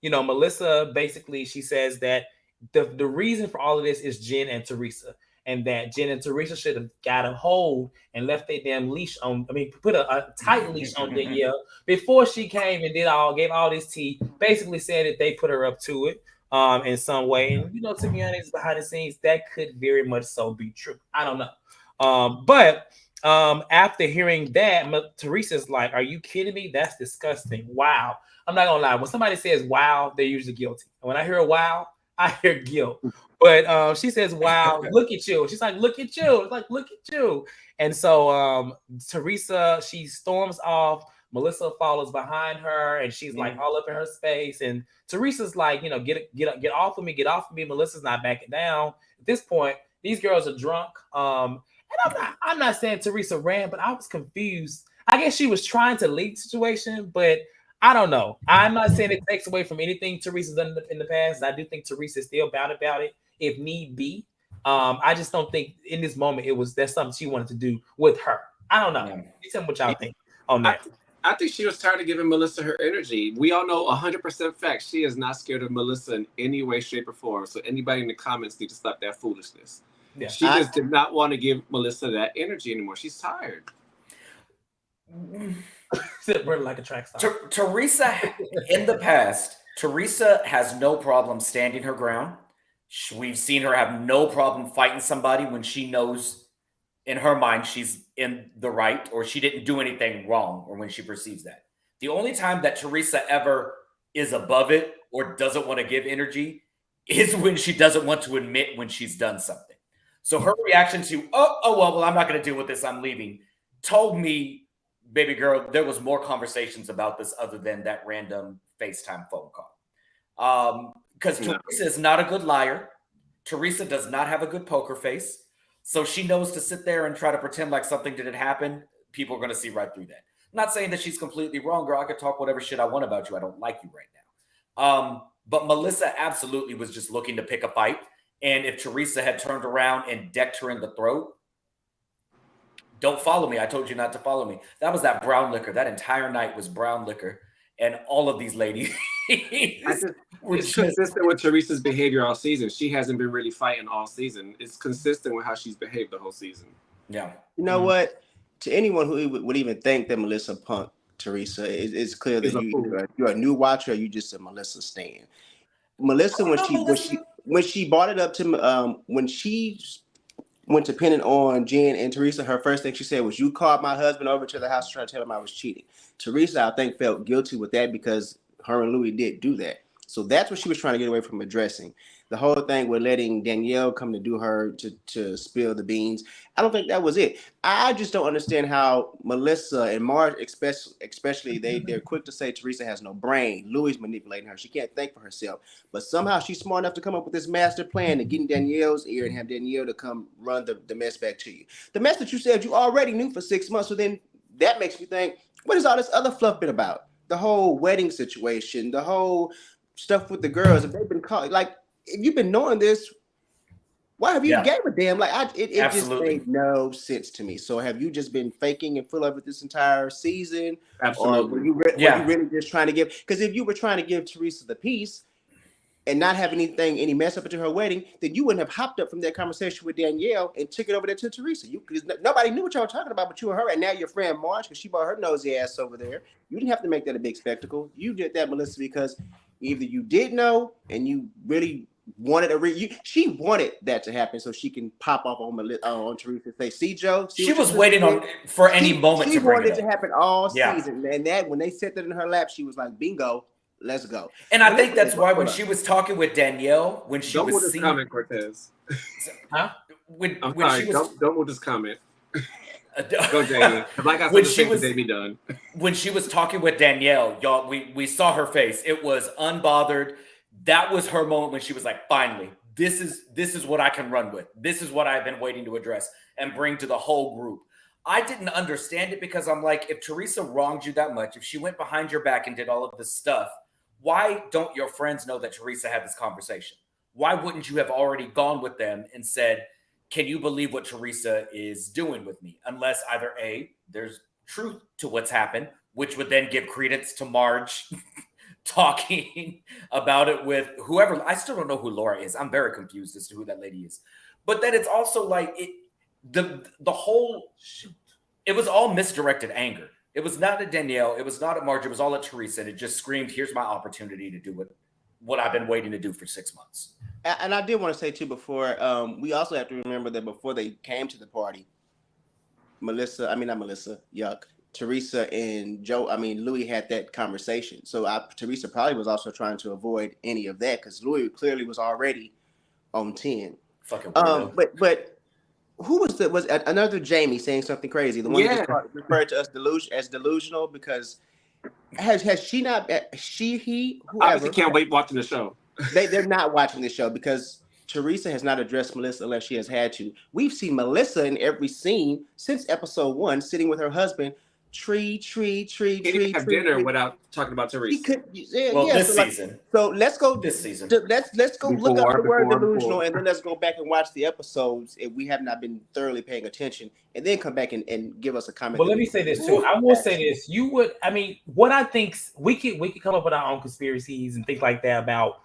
Melissa basically, she says that the reason for all of this is Jen and Teresa, and that Jen and Teresa should have got a hold and left their damn leash on. put a tight leash on Danielle before she came and gave all this tea. Basically said that they put her up to it. In some way, and to be honest, behind the scenes, that could very much so be true. I don't know. But after hearing that, Teresa's like, "Are you kidding me? That's disgusting. Wow." I'm not gonna lie. When somebody says "wow," they're usually guilty. And when I hear "wow," I hear guilt. But she says, "Wow, look at you." She's like, "Look at you." It's like, "Look at you." And so Teresa, she storms off. Melissa follows behind her, and she's like all up in her space. And Teresa's like, get off of me, get off of me. Melissa's not backing down. At this point, these girls are drunk. And I'm not saying Teresa ran, but I was confused. I guess she was trying to lead the situation, but I don't know. I'm not saying it takes away from anything Teresa's done in the past. I do think Teresa is still bound about it if need be. I just don't think in this moment that's something she wanted to do with her. I don't know. You tell me what y'all think on that. I think she was tired of giving Melissa her energy. We all know 100% fact. She is not scared of Melissa in any way, shape, or form. So anybody in the comments need to stop that foolishness. Yeah. She just did not want to give Melissa that energy anymore. She's tired. We're like a track star. Teresa, in the past, Teresa has no problem standing her ground. We've seen her have no problem fighting somebody when she knows in her mind she's in the right, or she didn't do anything wrong, or when she perceives that. The only time that Teresa ever is above it or doesn't want to give energy is when she doesn't want to admit when she's done something. So her reaction to, well, I'm not going to deal with this, I'm leaving, told me, baby girl, there was more conversations about this other than that random FaceTime phone call. Because Teresa is not a good liar. Teresa does not have a good poker face. So she knows to sit there and try to pretend like something didn't happen. People are going to see right through that. I'm not saying that she's completely wrong, girl. I could talk whatever shit I want about you. I don't like you right now. But Melissa absolutely was just looking to pick a fight. And if Teresa had turned around and decked her in the throat, don't follow me. I told you not to follow me. That was that brown liquor. That entire night was brown liquor. And all of these ladies were it's consistent with Teresa's behavior all season. She hasn't been really fighting all season. It's consistent with how she's behaved the whole season. Yeah. You know what? To anyone who would even think that Melissa punked Teresa, it's clear that you're a new watcher or you just a Melissa stan. Melissa, when she brought it up to when she went to pinning on Jen and Teresa, her first thing she said was, "You called my husband over to the house to try to tell him I was cheating." Teresa, I think, felt guilty with that because her and Louie did do that. So that's what she was trying to get away from addressing. The whole thing with letting Danielle come to do her to spill the beans, I don't think that was it. I just don't understand how Melissa and Marge, especially they're quick to say Teresa has no brain. Louie's manipulating her. She can't think for herself. But somehow she's smart enough to come up with this master plan to get in Danielle's ear and have Danielle to come run the mess back to you. The mess that you said you already knew for 6 months. So then that makes me think, what has all this other fluff been about? The whole wedding situation, the whole stuff with the girls. If they've been caught, like, if you've been knowing this, why have you gave a damn? Like, it just made no sense to me. So have you just been faking and full of it this entire season? Absolutely. Or were you really just trying to give? Because if you were trying to give Teresa the peace and not have any mess up into her wedding, then you wouldn't have hopped up from that conversation with Danielle and took it over there to Teresa. Because nobody knew what y'all were talking about but you and her. And now your friend Marge, because she brought her nosy ass over there. You didn't have to make that a big spectacle. You did that, Melissa, because either you did know and you really wanted she wanted that to happen so she can pop off on Teresa and say, "See, Joe." She was waiting for any moment to bring it up. She wanted it to happen all season, and that when they set that in her lap, she was like, "Bingo, let's go." And I think that's why when she was talking with Danielle, when she don't was move this comment, Cortez. Huh? Don't move this comment. Go, Jamie. Like I said, they be done. When she was talking with Danielle, y'all, we saw her face. It was unbothered. That was her moment when she was like, "Finally, this is what I can run with. This is what I've been waiting to address and bring to the whole group." I didn't understand it because I'm like, if Teresa wronged you that much, if she went behind your back and did all of this stuff, why don't your friends know that Teresa had this conversation? Why wouldn't you have already gone with them and said, "Can you believe what Teresa is doing with me?" Unless either A, there's truth to what's happened, which would then give credence to Marge talking about it with whoever. I still don't know who Laura is. I'm very confused as to who that lady is. But then it's also like the whole shoot. It was all misdirected anger. It was not at Danielle. It was not at Marge. It was all at Teresa. And it just screamed, "Here's my opportunity to do what I've been waiting to do for 6 months." And I did want to say too before, we also have to remember that before they came to the party, Teresa and Louie had that conversation. So Teresa probably was also trying to avoid any of that because Louie clearly was already on 10. Fucking weirdo. But who was another Jamie saying something crazy? The one who just referred to us as delusional because has she not? He whoever obviously can't wait watching the show. They're not watching the show because Teresa has not addressed Melissa unless she has had to. We've seen Melissa in every scene since episode 1, sitting with her husband. Tree. Have dinner without talking about Teresa. This season. So let's go. This season. Let's go look up the word delusional, and then let's go back and watch the episodes if we have not been thoroughly paying attention, and then come back and give us a comment. Well, let me say this too. I will say this. What I think we could come up with our own conspiracies and things like that about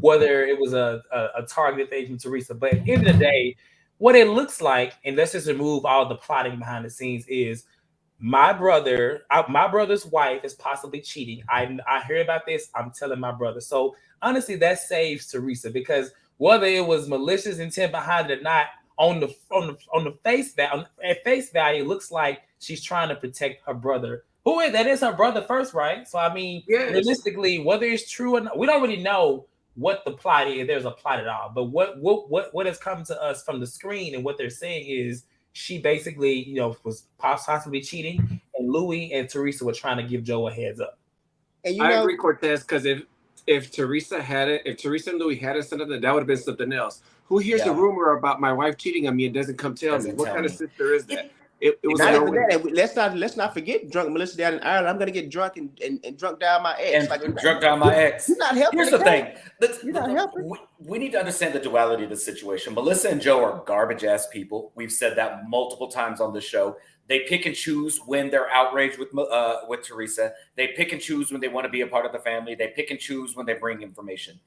whether it was a targeted thing from Teresa. But at the end of the day, what it looks like, and let's just remove all the plotting behind the scenes, is my brother's wife is possibly cheating. I hear about this. I'm telling my brother. So honestly, that saves Teresa because whether it was malicious intent behind it or not, on the face value, it looks like she's trying to protect her brother. That is her brother first, right? So realistically, whether it's true or not, we don't really know what the plot is. There's a plot at all, but what has come to us from the screen and what they're saying is she basically, was possibly cheating, and Louie and Teresa were trying to give Joe a heads up. And I agree, Cortez, because if Teresa and Louie hadn't said that, that would have been something else. Who hears a rumor about my wife cheating on me and doesn't come tell me? What kind of sister is that? It was not even that. Let's not forget drunk Melissa down in Ireland. I'm gonna get drunk and drunk down my ex. Drunk down my ex. You're not helping. Here's the thing. You're not helping. We need to understand the duality of the situation. Melissa and Joe are garbage ass people. We've said that multiple times on the show. They pick and choose when they're outraged with Teresa. They pick and choose when they want to be a part of the family. They pick and choose when they bring information.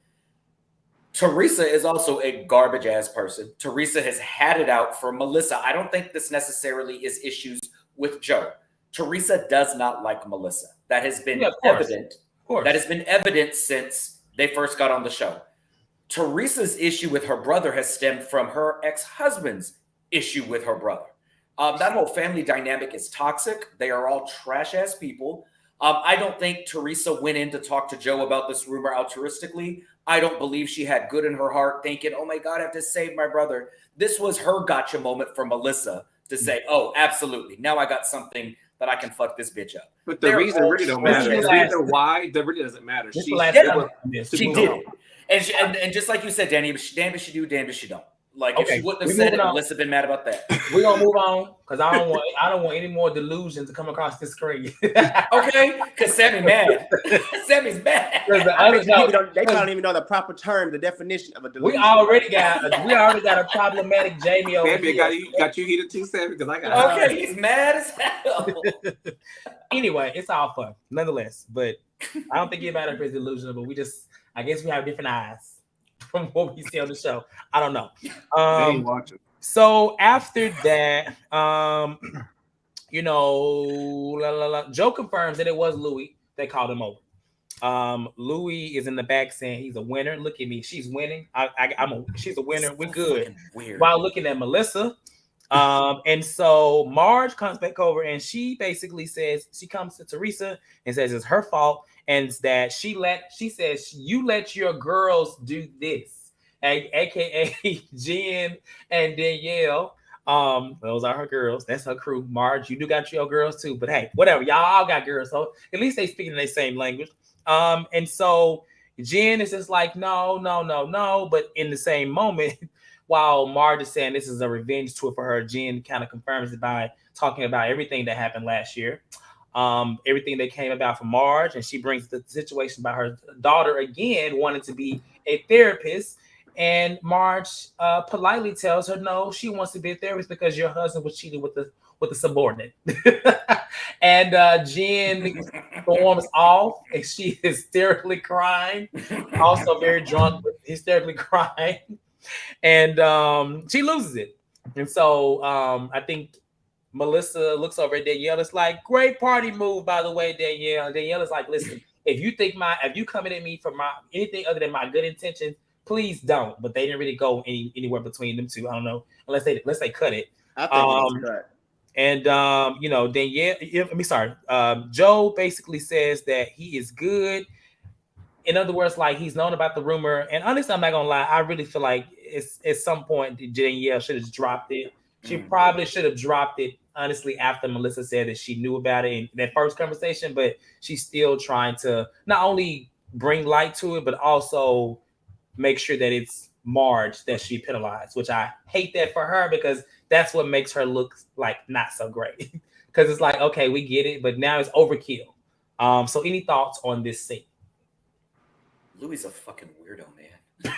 Teresa is also a garbage ass person. Teresa has had it out for Melissa. I don't think this necessarily is issues with Joe. Teresa does not like Melissa. That has been evident. Of course. That has been evident since they first got on the show. Teresa's issue with her brother has stemmed from her ex-husband's issue with her brother. That whole family dynamic is toxic. They are all trash ass people. I don't think Teresa went in to talk to Joe about this rumor altruistically. I don't believe she had good in her heart thinking, oh my God, I have to save my brother. This was her gotcha moment for Melissa to say, oh, absolutely. Now I got something that I can fuck this bitch up. But the reason really don't matter. The reason why, that really doesn't matter. She did. And just like you said, Danny, damn if she do, damn if she don't. Like if she wouldn't have said it, Melissa been mad about that. We're gonna move on because I don't want any more delusion to come across this screen. Okay, because Sammy's mad. Sammy's mad. They don't even know the proper term, the definition of a delusion. We already got a problematic Jamie over here. Got you heated too, Sammy? Because I got he's mad as hell. Anyway, it's all fun, nonetheless. But I don't think anybody is delusional. But I guess we have different eyes from what we see on the show. I don't know. So after that, Joe confirms that it was Louie that called him over. Louie is in the back saying he's a winner. Look at me, she's winning. She's a winner. We're good. Weird. While looking at Melissa, and so Marge comes back over and she basically says she comes to Teresa and says it's her fault. And that she says you let your girls do this, aka Jen and Danielle. Those are her girls. That's her crew. Marge, you do got your girls too. But hey, whatever. Y'all all got girls, so at least they speak in the same language. And so Jen is just like no. But in the same moment, while Marge is saying this is a revenge tour for her, Jen kind of confirms it by talking about everything that happened last year. Everything that came about from Marge, and she brings the situation about her daughter again wanting to be a therapist, and Marge politely tells her no, she wants to be a therapist because your husband was cheating with the subordinate. And Jen storms off and she is hysterically crying, also very drunk but hysterically crying, and she loses it. And so I think Melissa looks over at Danielle. It's like, great party move, by the way, Danielle. Danielle is like, listen, if you coming at me for anything other than my good intentions, please don't. But they didn't really go anywhere between them two. I don't know, unless they cut it. I think it was cut. And Danielle, Joe basically says that he is good. In other words, like he's known about the rumor. And honestly, I'm not gonna lie, I really feel like it's at some point Danielle should have dropped it. She probably should have dropped it, honestly, after Melissa said that she knew about it in that first conversation, but she's still trying to not only bring light to it, but also make sure that it's Marge that she penalized, which I hate that for her because that's what makes her look like not so great. Because it's like, okay, we get it, but now it's overkill. So any thoughts on this scene? Louie's a fucking weirdo, man.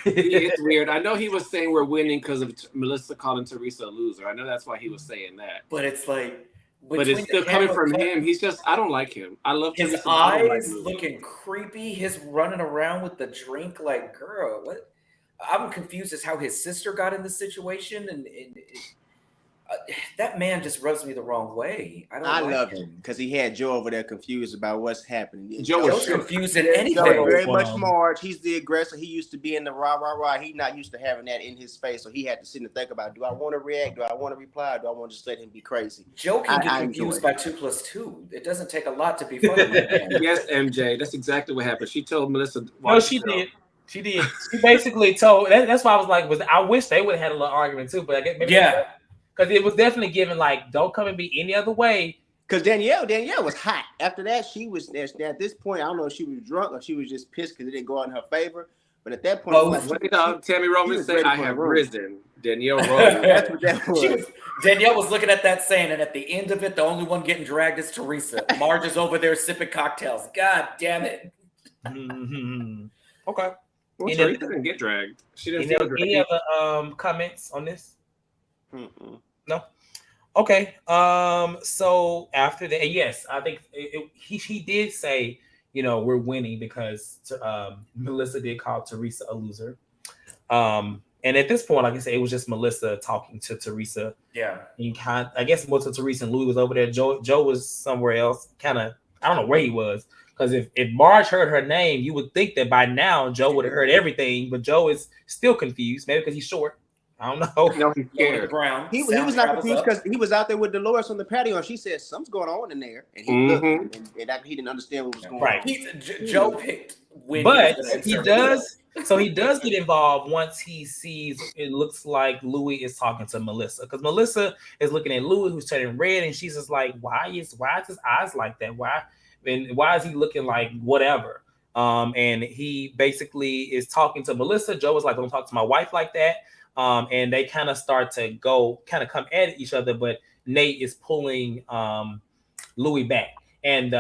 It's weird. I know he was saying we're winning because of Melissa calling Teresa a loser. I know that's why he was saying that. But it's like, but it's still coming from him. He's just, I don't like him. I love his Teresa, eyes looking creepy. His running around with the drink, like, girl, what? I'm confused as how his sister got in the situation, and that man just rubs me the wrong way. I love him because he had Joe over there confused about what's happening. Joe was confused in anything. Joe very much Marge. He's the aggressor. He used to be in the rah. He's not used to having that in his face, so he had to sit and think about: do I want to react? Do I want to reply? Do I want to just let him be crazy? Joe can get confused by 2 + 2. It doesn't take a lot to be funny. Yes, MJ, that's exactly what happened. She told Melissa. No, she did. She did. She basically told. That's why I was like, I wish they would have had a little argument too. But I guess maybe because it was definitely given like, don't come and be any other way. Because Danielle was hot. After that, she was at this point. I don't know if she was drunk or she was just pissed because it didn't go out in her favor. But at that point, Tammy Roman said, "I have risen." Danielle Roman. That's what that was. Danielle was looking at that saying, and at the end of it, the only one getting dragged is Teresa. Marge is over there sipping cocktails. God damn it. Mm-hmm. Okay. Well, Teresa didn't get dragged. She didn't feel dragged. Any other comments on this? Mm-mm. No. Okay. So after that, yes, I think he did say, we're winning because Melissa did call Teresa a loser. And at this point, like I said, it was just Melissa talking to Teresa. Yeah. And I guess most of Teresa and Louie was over there. Joe was somewhere else. Kind of, I don't know where he was. Because if Marge heard her name, you would think that by now Joe would have heard everything. But Joe is still confused, maybe because he's short. I don't know. No, he's scared. He was not confused because he was out there with Dolores on the patio, and she said something's going on in there, and he looked, and he didn't understand what was going on. Joe picked when, but he does. So he does get involved once he sees it looks like Louie is talking to Melissa, because Melissa is looking at Louie, who's turning red, and she's just like, why is his eyes like that? Why is he looking like whatever? And he basically is talking to Melissa. Joe is like, don't talk to my wife like that. And they kind of start to come at each other, but Nate is pulling Louie back, and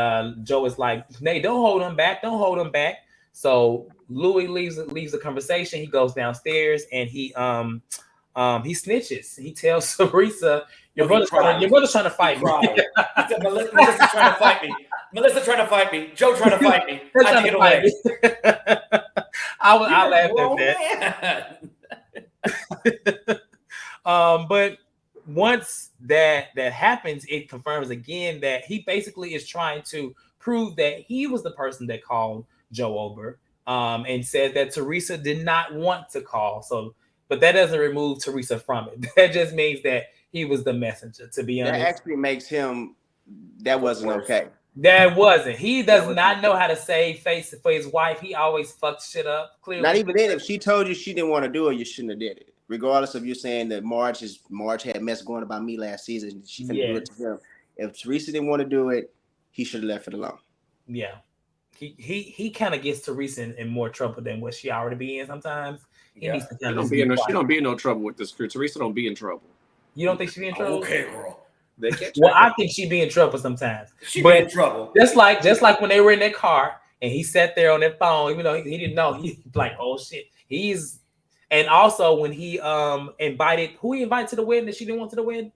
Joe is like, Nate, don't hold him back. So Louie leaves the conversation. He goes downstairs and he snitches. He tells Teresa, your brother's trying to fight me. He said, Melissa's trying to fight me. Melissa trying to fight me. Joe trying to fight me. I take it away. I laughed at that. But once that happens, it confirms again that he basically is trying to prove that he was the person that called Joe over, and said that Teresa did not want to call. So, but that doesn't remove Teresa from it. That just means that he was the messenger, to be honest. That actually makes him, that wasn't okay. That wasn't. He does not know how to save face for his wife. He always fucks shit up. Clearly. Not even then. If she told you she didn't want to do it, you shouldn't have did it. Regardless of you saying that Marge had mess going about me last season, she couldn't do it to him. If Teresa didn't want to do it, he should have left it alone. Yeah. He kind of gets Teresa in more trouble than what she already be in sometimes. He needs to she don't be in no trouble with this crew. Teresa don't be in trouble. You don't think she be in trouble? Okay, girl. Well, I think she be in trouble sometimes. She be in trouble. Just like when they were in their car and he sat there on that phone, even though he didn't know, he's like, oh shit. And also when he invited to the wedding that she didn't want to the wedding?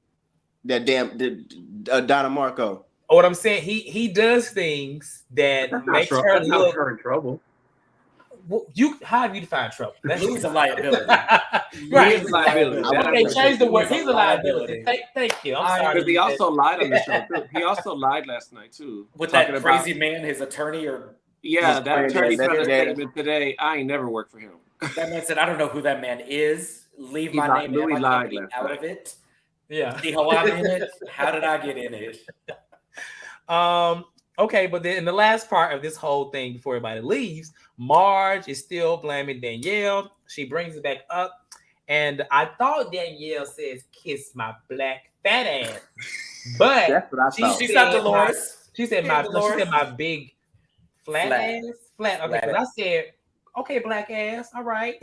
That damn Donna Marco. What I'm saying, he does things that makes her look in trouble. Well, how have you defined trouble? Louie's a liability. Right. He's a liability. Okay, change the word. He's a liability. Thank you. I'm sorry. Because he also lied on the show too. He also lied last night too. With that crazy man, his attorney, or that attorney put a statement today. I ain't never worked for him. That man said, I don't know who that man is. Leave my name and my company out of it. Yeah. See how I'm in it? How did I get in it? Okay, but then in the last part of this whole thing, before everybody leaves, Marge is still blaming Danielle. She brings it back up, and I thought Danielle says, "Kiss my black fat ass," but that's what I thought. She's not Dolores. She said my big flat ass. Flat. Okay, but I said, okay, black ass. All right.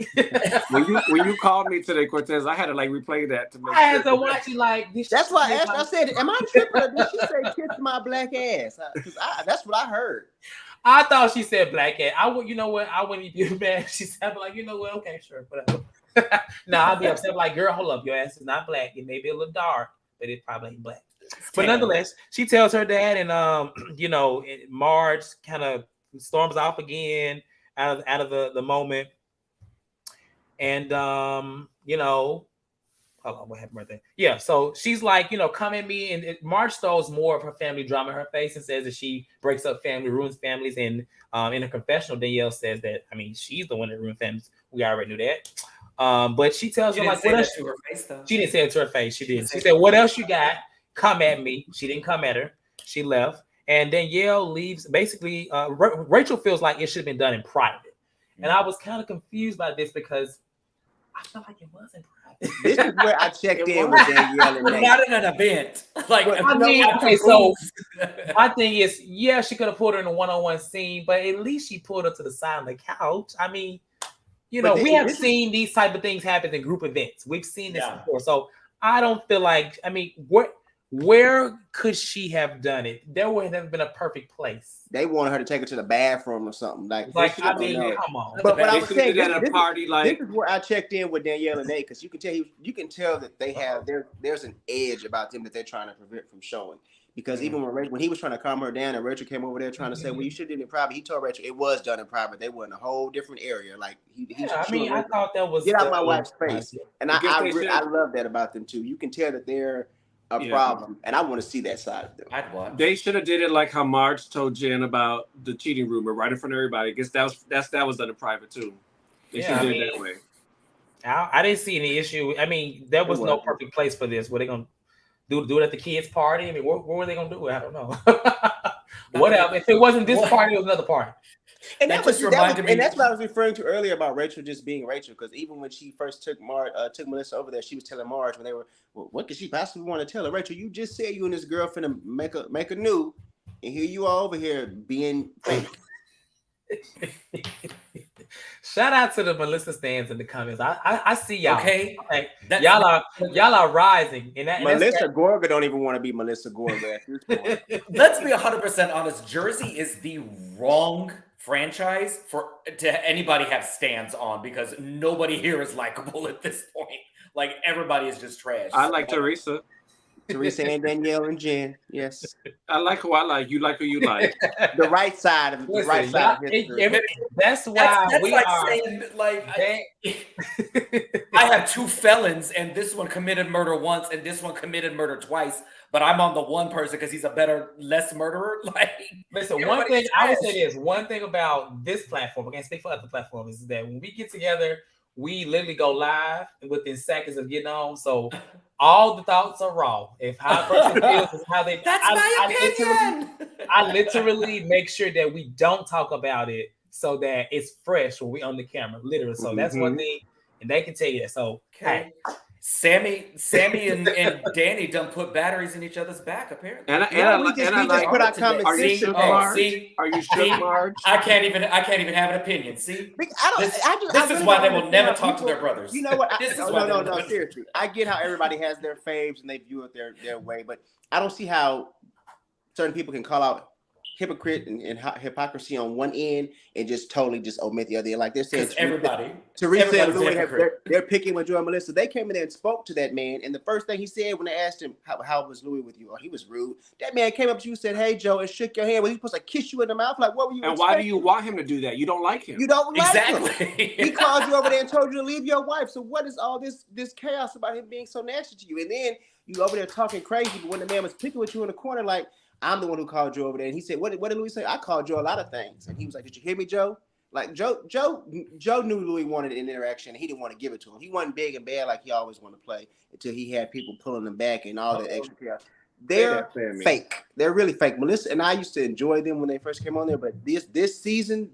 when you called me today, Cortez, I had to replay that to make I had to watch it this. That's why I asked. I said, "Am I tripping?" Did she say, "Kiss my black ass"? That's what I heard. I thought she said black ass. I would, you know what? I wouldn't be mad. She said, like, you know what? Okay, sure, whatever. No, I'll be upset. Like, girl, hold up, your ass is not black. It may be a little dark, but it probably ain't black. But nonetheless, she tells her dad, and Marge kind of storms off again out of the moment, and hold on, what happened right there? Yeah, so she's like, come at me, and Marge throws more of her family drama in her face and says that she breaks up family, ruins families, and in her confessional, Danielle says that, she's the one that ruined families. We already knew that. But she tells her, like, what else? To her face, though. She didn't say it to her face. She didn't. She said, what else you got? Come at me. She didn't come at her. She left. And Danielle leaves. Basically, Rachel feels like it should have been done in private. And I was kind of confused by this because I felt like it wasn't private. This is where I checked in with Danielle and But Nate. not in an event. Like, I mean, okay, so my thing is, yeah, she could have put her in a one-on-one scene, but at least she pulled her to the side of the couch. I mean, you know, we have seen these type of things happen in group events. We've seen this before. So I don't feel like, I mean, where could she have done it? There would have been a perfect place. They wanted her to take her to the bathroom or something. Like I mean, come on. But I was saying, at a party, like this is where I checked in with Danielle and Nate, because you can tell that they have there's an edge about them that they're trying to prevent from showing. Because even when he was trying to calm her down and Rachel came over there trying to say, well, you should have done it in private. He told Rachel it was done in private. They were in a whole different area. Like I thought that was get out of my wife's face. And I love that about them too. You can tell that they're a problem, and I want to see that side of them. I'd watch. They should have did it like how Marge told Jen about the cheating rumor right in front of everybody. I guess that was done in private too. They should do it that way. I didn't see any issue. I mean, there was no perfect place for this. Were they gonna do it at the kids' party? I mean, what were they gonna do? I don't know. Whatever. If it wasn't this party, it was another party. And that's what I was referring to earlier about Rachel just being Rachel. Because even when she first took Melissa over there, she was telling Marge when they were, well, what could she possibly want to tell her? Rachel, you just said you and this girlfriend make a new, and here you are over here being fake. Shout out to the Melissa stands in the comments. I see y'all. Okay. Y'all are rising. And Melissa Gorga don't even want to be Melissa Gorga at this point. Let's be 100% honest. Jersey is the wrong franchise to anybody have stands on, because nobody here is likable at this point. Like, everybody is just trash. I like Teresa and Danielle and Jen. Yes. I like who I like. You like who you like. The right side of history. That's why that's like saying, like, I have two felons, and this one committed murder once, and this one committed murder twice, but I'm on the one person because he's less murderer. Like, listen, one thing I would say is one thing about this platform, I can't speak for other platforms, is that when we get together, we literally go live within seconds of getting on. So all the thoughts are raw. If how a person feels is how they. That's my opinion. I literally make sure that we don't talk about it so that it's fresh when we on the camera. Literally. So that's one thing, and they can tell you that. So okay. Sammy and Danny done put batteries in each other's back, apparently. And I like put our comments. Are you sure, Marge? Are you sure, Marge? I can't even have an opinion. See, this is why they will never talk to their brothers. You know what? No, seriously. I get how everybody has their faves and they view it their way, but I don't see how certain people can call out hypocrite and hypocrisy on one end and just totally just omit the other end. Like they're saying Teresa and Louie they're picking with Joe and Melissa. They came in there and spoke to that man, and the first thing he said when they asked him how was Louie with you, he was rude. That man came up to you and said, "Hey Joe," and shook your hand. Was he supposed to kiss you in the mouth? Like, what were you? And why do you want him to do that? You don't like him. You don't like him. He called you over there and told you to leave your wife. So what is all this chaos about him being so nasty to you? And then you over there talking crazy, but when the man was picking with you in the corner, like, I'm the one who called Joe over there. And he said, what did Louie say? I called Joe a lot of things. And he was like, did you hear me, Joe? Like, Joe knew Louie wanted an interaction, and he didn't want to give it to him. He wasn't big and bad like he always wanted to play until he had people pulling him back and all that extra chaos. They're fake. They're really fake. Melissa and I used to enjoy them when they first came on there, but this season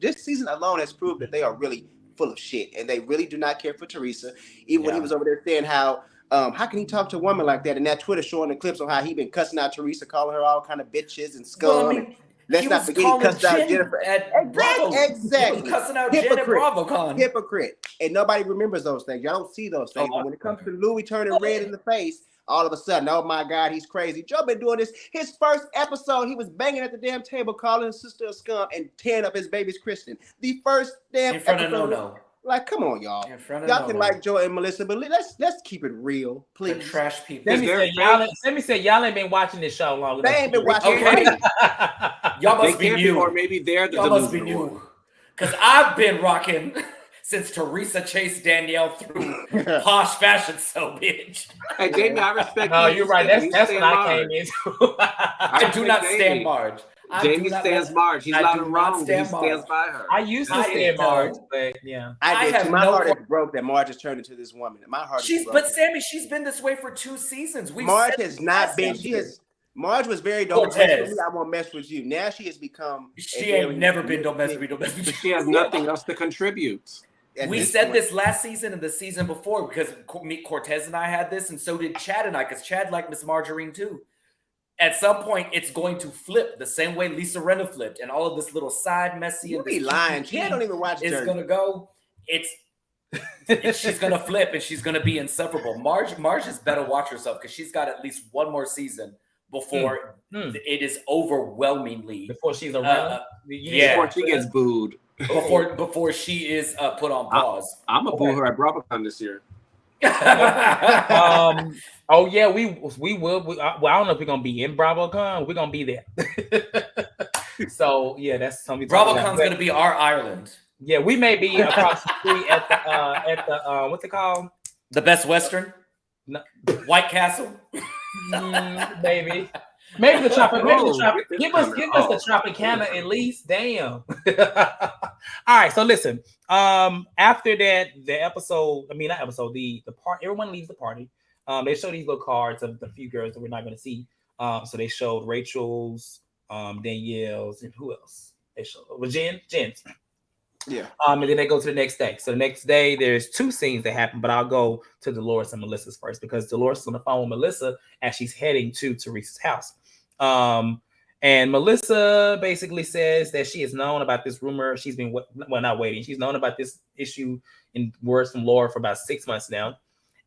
alone has proved that they are really full of shit, and they really do not care for Teresa. Even when he was over there saying how can he talk to a woman like that? And that Twitter showing the clips on how he been cussing out Teresa, calling her all kind of bitches and scum. Well, I mean, let's not forget he cussed out Jennifer. Exactly. He was cussing out Jen at BravoCon. Hypocrite. And nobody remembers those things. Y'all don't see those things. But when it comes to Louie turning red in the face, all of a sudden, oh my God, he's crazy. Joe been doing this. His first episode, he was banging at the damn table, calling his sister a scum and tearing up his baby's Kristen. The first damn in front episode. Of No. Like, come on, y'all. Y'all can like Joe and Melissa, but let's keep it real, please. They're trash people. Let me say y'all ain't been watching this show long enough. They ain't been watching. Okay. Y'all must be new. Or maybe they're the y'all must be new. Because I've been rocking since Teresa chased Danielle through posh fashion so bitch. Hey, Jamie, I respect you. No, you're right. That's what I came into. I do not stand Marge. Jamie stands Marge. He's not wrong. He stands by her. I used to stand Marge, but yeah. My heart is broke that Marge has turned into this woman. My heart is broken. But Sammy, she's been this way for 2 seasons. Marge has not been. Marge was very don't mess with Cortez. me, I won't mess with you. Now she has become. She ain't never been don't mess with me, don't mess with me. But she has nothing else to contribute. We said this last season and the season before because Cortez and I had this, and so did Chad and I, because Chad liked Miss Margarine too. At some point, it's going to flip the same way Lisa Rinna flipped, and all of this little side messy. You be lying. Chad don't even watch. It's gonna go. She's gonna flip, and she's gonna be insufferable. Marge has better watch herself because she's got at least one more season before it is overwhelmingly before she's around. Before she gets booed. Before she is put on pause. I'm a boo her at BravoCon this year. Oh yeah, we will. Well, I don't know if we're gonna be in BravoCon. We're gonna be there. So yeah, that's something. BravoCon's gonna be our Ireland. Yeah, we may be across the street at the what's it called? The Best Western. No. White Castle. Maybe the Tropic. Give us the Tropicana at least. Damn. All right. So listen. After that, the episode. I mean, not episode. The part. Everyone leaves the party. They show these little cards of the few girls that we're not going to see. So they showed Rachel's, Danielle's, and who else? They showed Jen's. Yeah. And then they go to the next day. So the next day, there's two scenes that happen, but I'll go to Dolores and Melissa's first because Dolores is on the phone with Melissa as she's heading to Teresa's house. And Melissa basically says that she has known about this rumor. She's been, not waiting. She's known about this issue in words from Laura for about 6 months now.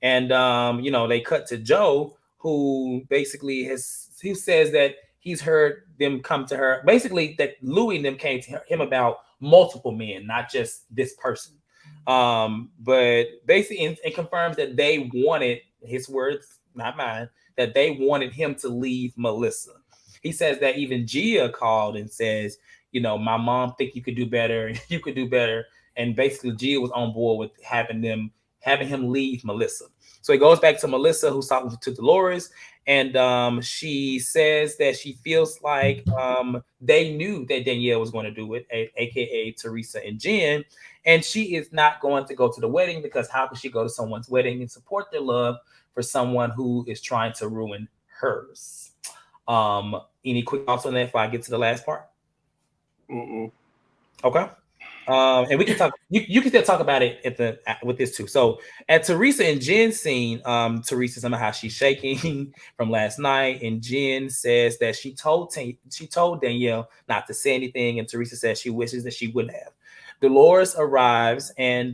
And, they cut to Joe, who basically he says that he's heard them come to her. Basically, that Louie and them came to him about multiple men, not just this person. But basically, it confirms that they wanted, his words, not mine, that they wanted him to leave Melissa. He says that even Gia called and says, my mom think you could do better, and you could do better. And basically, Gia was on board with having him leave Melissa. So it goes back to Melissa, who's talking to Dolores, and she says that she feels like they knew that Danielle was going to do it, aka Teresa and Jen, and she is not going to go to the wedding because how could she go to someone's wedding and support their love for someone who is trying to ruin hers? Any quick thoughts on that before I get to the last part? Okay. And we can talk. You can still talk about it with this too. So at Teresa and Jen's scene, Teresa somehow she's shaking from last night, and Jen says that she told Danielle not to say anything, and Teresa says she wishes that she wouldn't have. Dolores arrives, and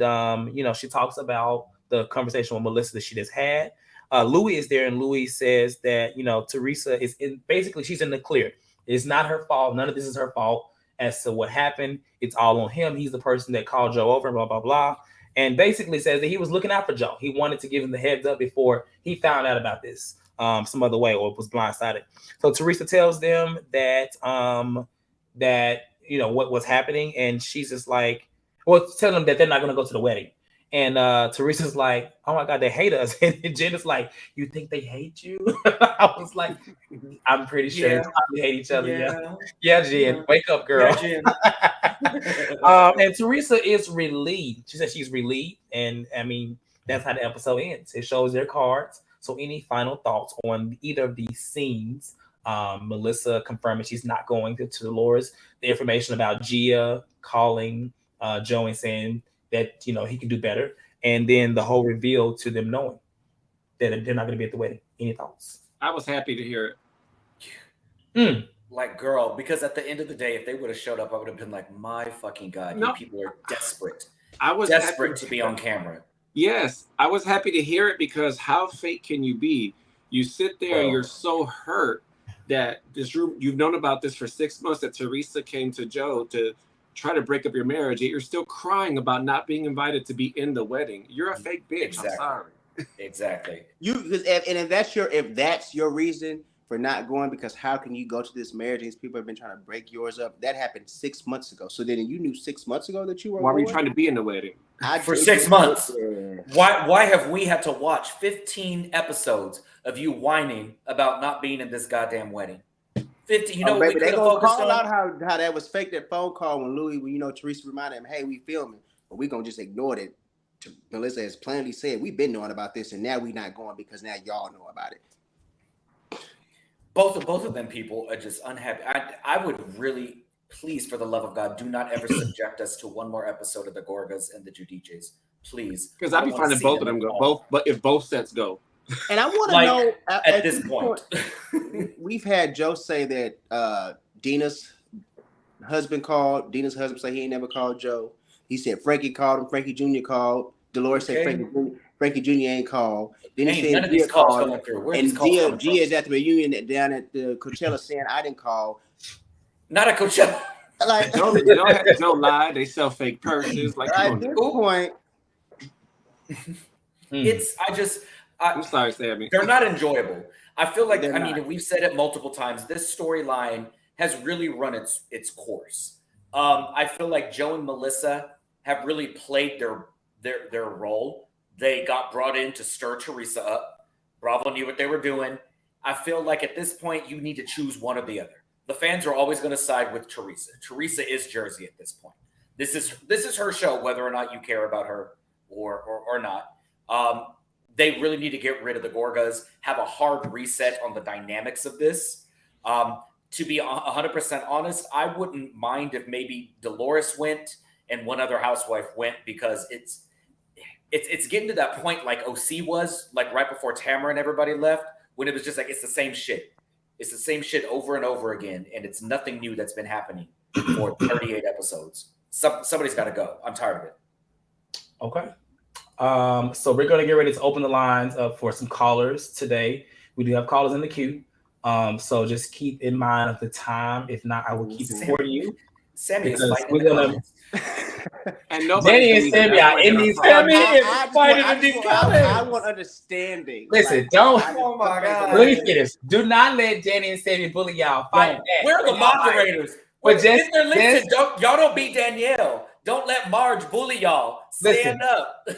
she talks about the conversation with Melissa that she just had. Louie is there, and Louie says that Teresa is basically she's in the clear. It's not her fault. None of this is her fault. As to what happened, it's all on him. He's the person that called Joe over and blah, blah, blah. And basically says that he was looking out for Joe. He wanted to give him the heads up before he found out about this some other way or was blindsided. So Teresa tells them that what was happening. And she's just like, tell them that they're not going to go to the wedding. And Teresa's like, oh my God, they hate us. And Jen is like, you think they hate you? I was like, I'm pretty sure they probably hate each other. Yeah, Jen, wake up, girl. Yeah, Jen. And Teresa is relieved. She said she's relieved. And I mean, that's how the episode ends. It shows their cards. So any final thoughts on either of these scenes? Melissa confirming she's not going to Dolores. The information about Gia calling Joe and saying that he can do better, and then the whole reveal to them knowing that they're not going to be at the wedding. Any thoughts? I was happy to hear it. Like, girl, because at the end of the day, if they would have showed up, I would have been like, my fucking God, you people are desperate. I was desperate to be on camera. Yes, I was happy to hear it because how fake can you be? You sit there and you're so hurt that this room, you've known about this for 6 months, that Teresa came to Joe to try to break up your marriage, yet you're still crying about not being invited to be in the wedding. You're a fake bitch. Exactly. I'm sorry. Exactly. If that's your reason for not going, because how can you go to this marriage? These people have been trying to break yours up. That happened 6 months ago. So then you knew 6 months ago that you were. Why were you trying to be in the wedding? For 6 months. Why have we had to watch 15 episodes of you whining about not being in this goddamn wedding? 50, baby, they gonna call out how that was fake, that phone call when Teresa reminded him, hey, we filming, but we gonna just ignore it. Melissa has plainly said, we've been knowing about this, and now we not going because now y'all know about it. both of them people are just unhappy. I would really, please, for the love of God, do not ever subject us to one more episode of the Gorgas and the Giudices, please. Because I'd be finding both of them go both, but if both sets go. And I want to know at this point. We've had Joe say that Dina's husband called. Dina's husband said he ain't never called Joe. He said Frankie called him. Frankie Jr. called. Dolores said Frankie Jr. ain't called. Then he said none of these calls coming through. And Gia is at the reunion down at the Coachella saying I didn't call. Not a Coachella. Like don't lie. They sell fake purses. Like at this point, I'm sorry, Sammy. They're not enjoyable. I feel like we've said it multiple times. This storyline has really run its course. I feel like Joe and Melissa have really played their role. They got brought in to stir Teresa up. Bravo knew what they were doing. I feel like at this point you need to choose one or the other. The fans are always going to side with Teresa. Teresa is Jersey at this point. This is her show, whether or not you care about her or not. They really need to get rid of the Gorgas, have a hard reset on the dynamics of this. To be 100% honest, I wouldn't mind if maybe Dolores went and one other housewife went, because it's getting to that point like OC was, like right before Tamara and everybody left, when it was just like, it's the same shit. It's the same shit over and over again, and it's nothing new that's been happening for 38 episodes. Somebody's got to go. I'm tired of it. Okay. So we're going to get ready to open the lines up for some callers today. We do have callers in the queue. So just keep in mind of the time. If not, I will keep it for you. Sammy is fighting. We're going to... And Danny and Sammy are in these comments. I want understanding. Listen, don't. Oh my God. Let me finish. Do not let Danny and Sammy bully y'all. Fight back. We're the moderators. But y'all don't beat Danielle. Don't let Marge bully y'all. Stand up.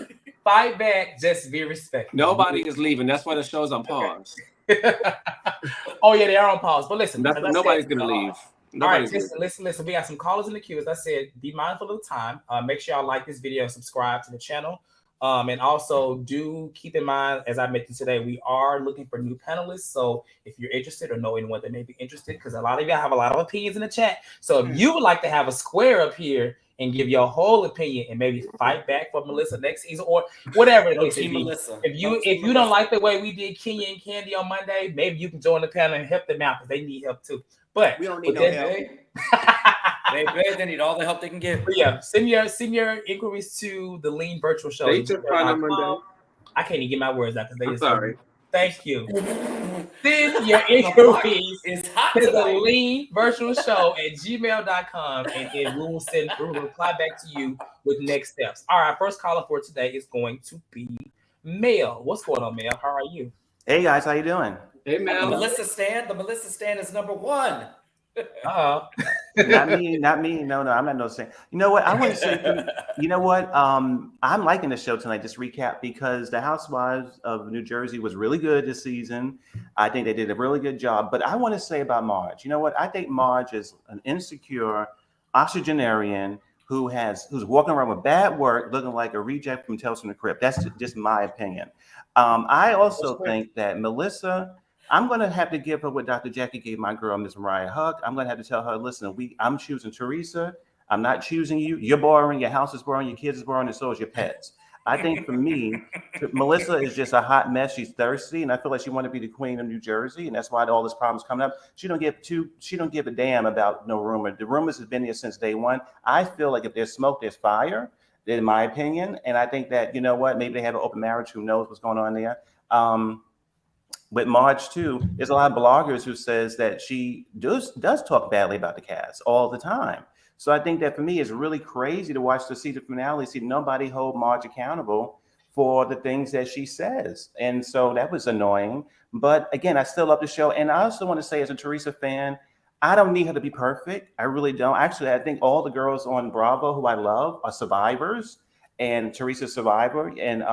Fight back. Just be respectful. Nobody is leaving. That's why the show's on pause. Oh yeah, they are on pause. But listen, nobody's gonna leave. All right, listen. We got some callers in the queue. As I said, be mindful of the time. Make sure y'all like this video and subscribe to the channel. And also do keep in mind, as I mentioned today, we are looking for new panelists. So if you're interested or know anyone that may be interested, because a lot of y'all have a lot of opinions in the chat. So if you would like to have a square up here and give your whole opinion and maybe fight back for Melissa next season or whatever it is. If you don't like the way we did Kenya and Candy on Monday, maybe you can join the panel and help them out because they need help too. But we don't need no help. They need all the help they can get. But yeah, send your inquiries to the Lean Virtual Show. They took part on Monday. I can't even get my words out because they just sorry. Thank you. Send your inquiries to the Lean Virtual Show at gmail.com and we will reply back to you with next steps. All right, first caller for today is going to be Mel. What's going on, Mel? How are you? Hey guys, how you doing? Hey Mel. The Melissa stand is number one. Not me. No, I'm not no saying. You know what? I want to say. You know what? I'm liking the show tonight. Just recap because the Housewives of New Jersey was really good this season. I think they did a really good job. But I want to say about Marge. You know what? I think Marge is an insecure octogenarian who's walking around with bad work, looking like a reject from Tales from the Crypt. That's just my opinion. I also think that Melissa. I'm going to have to give her what Dr. Jackie gave my girl, Miss Mariah Huck. I'm going to have to tell her, listen, I'm choosing Teresa. I'm not choosing you. You're boring. Your house is boring. Your kids is boring, and so is your pets. I think for me, Melissa is just a hot mess. She's thirsty, and I feel like she wants to be the queen of New Jersey, and that's why all this problem's coming up. She don't give a damn about no rumor. The rumors have been here since day one. I feel like if there's smoke, there's fire, in my opinion. And I think that, you know what, maybe they have an open marriage. Who knows what's going on there? With Marge too, there's a lot of bloggers who says that she does talk badly about the cast all the time. So I think that for me, it's really crazy to watch the season finale, see nobody hold Marge accountable for the things that she says. And so that was annoying. But again, I still love the show. And I also want to say as a Teresa fan, I don't need her to be perfect. I really don't. Actually, I think all the girls on Bravo who I love are survivors, and Teresa's survivor. And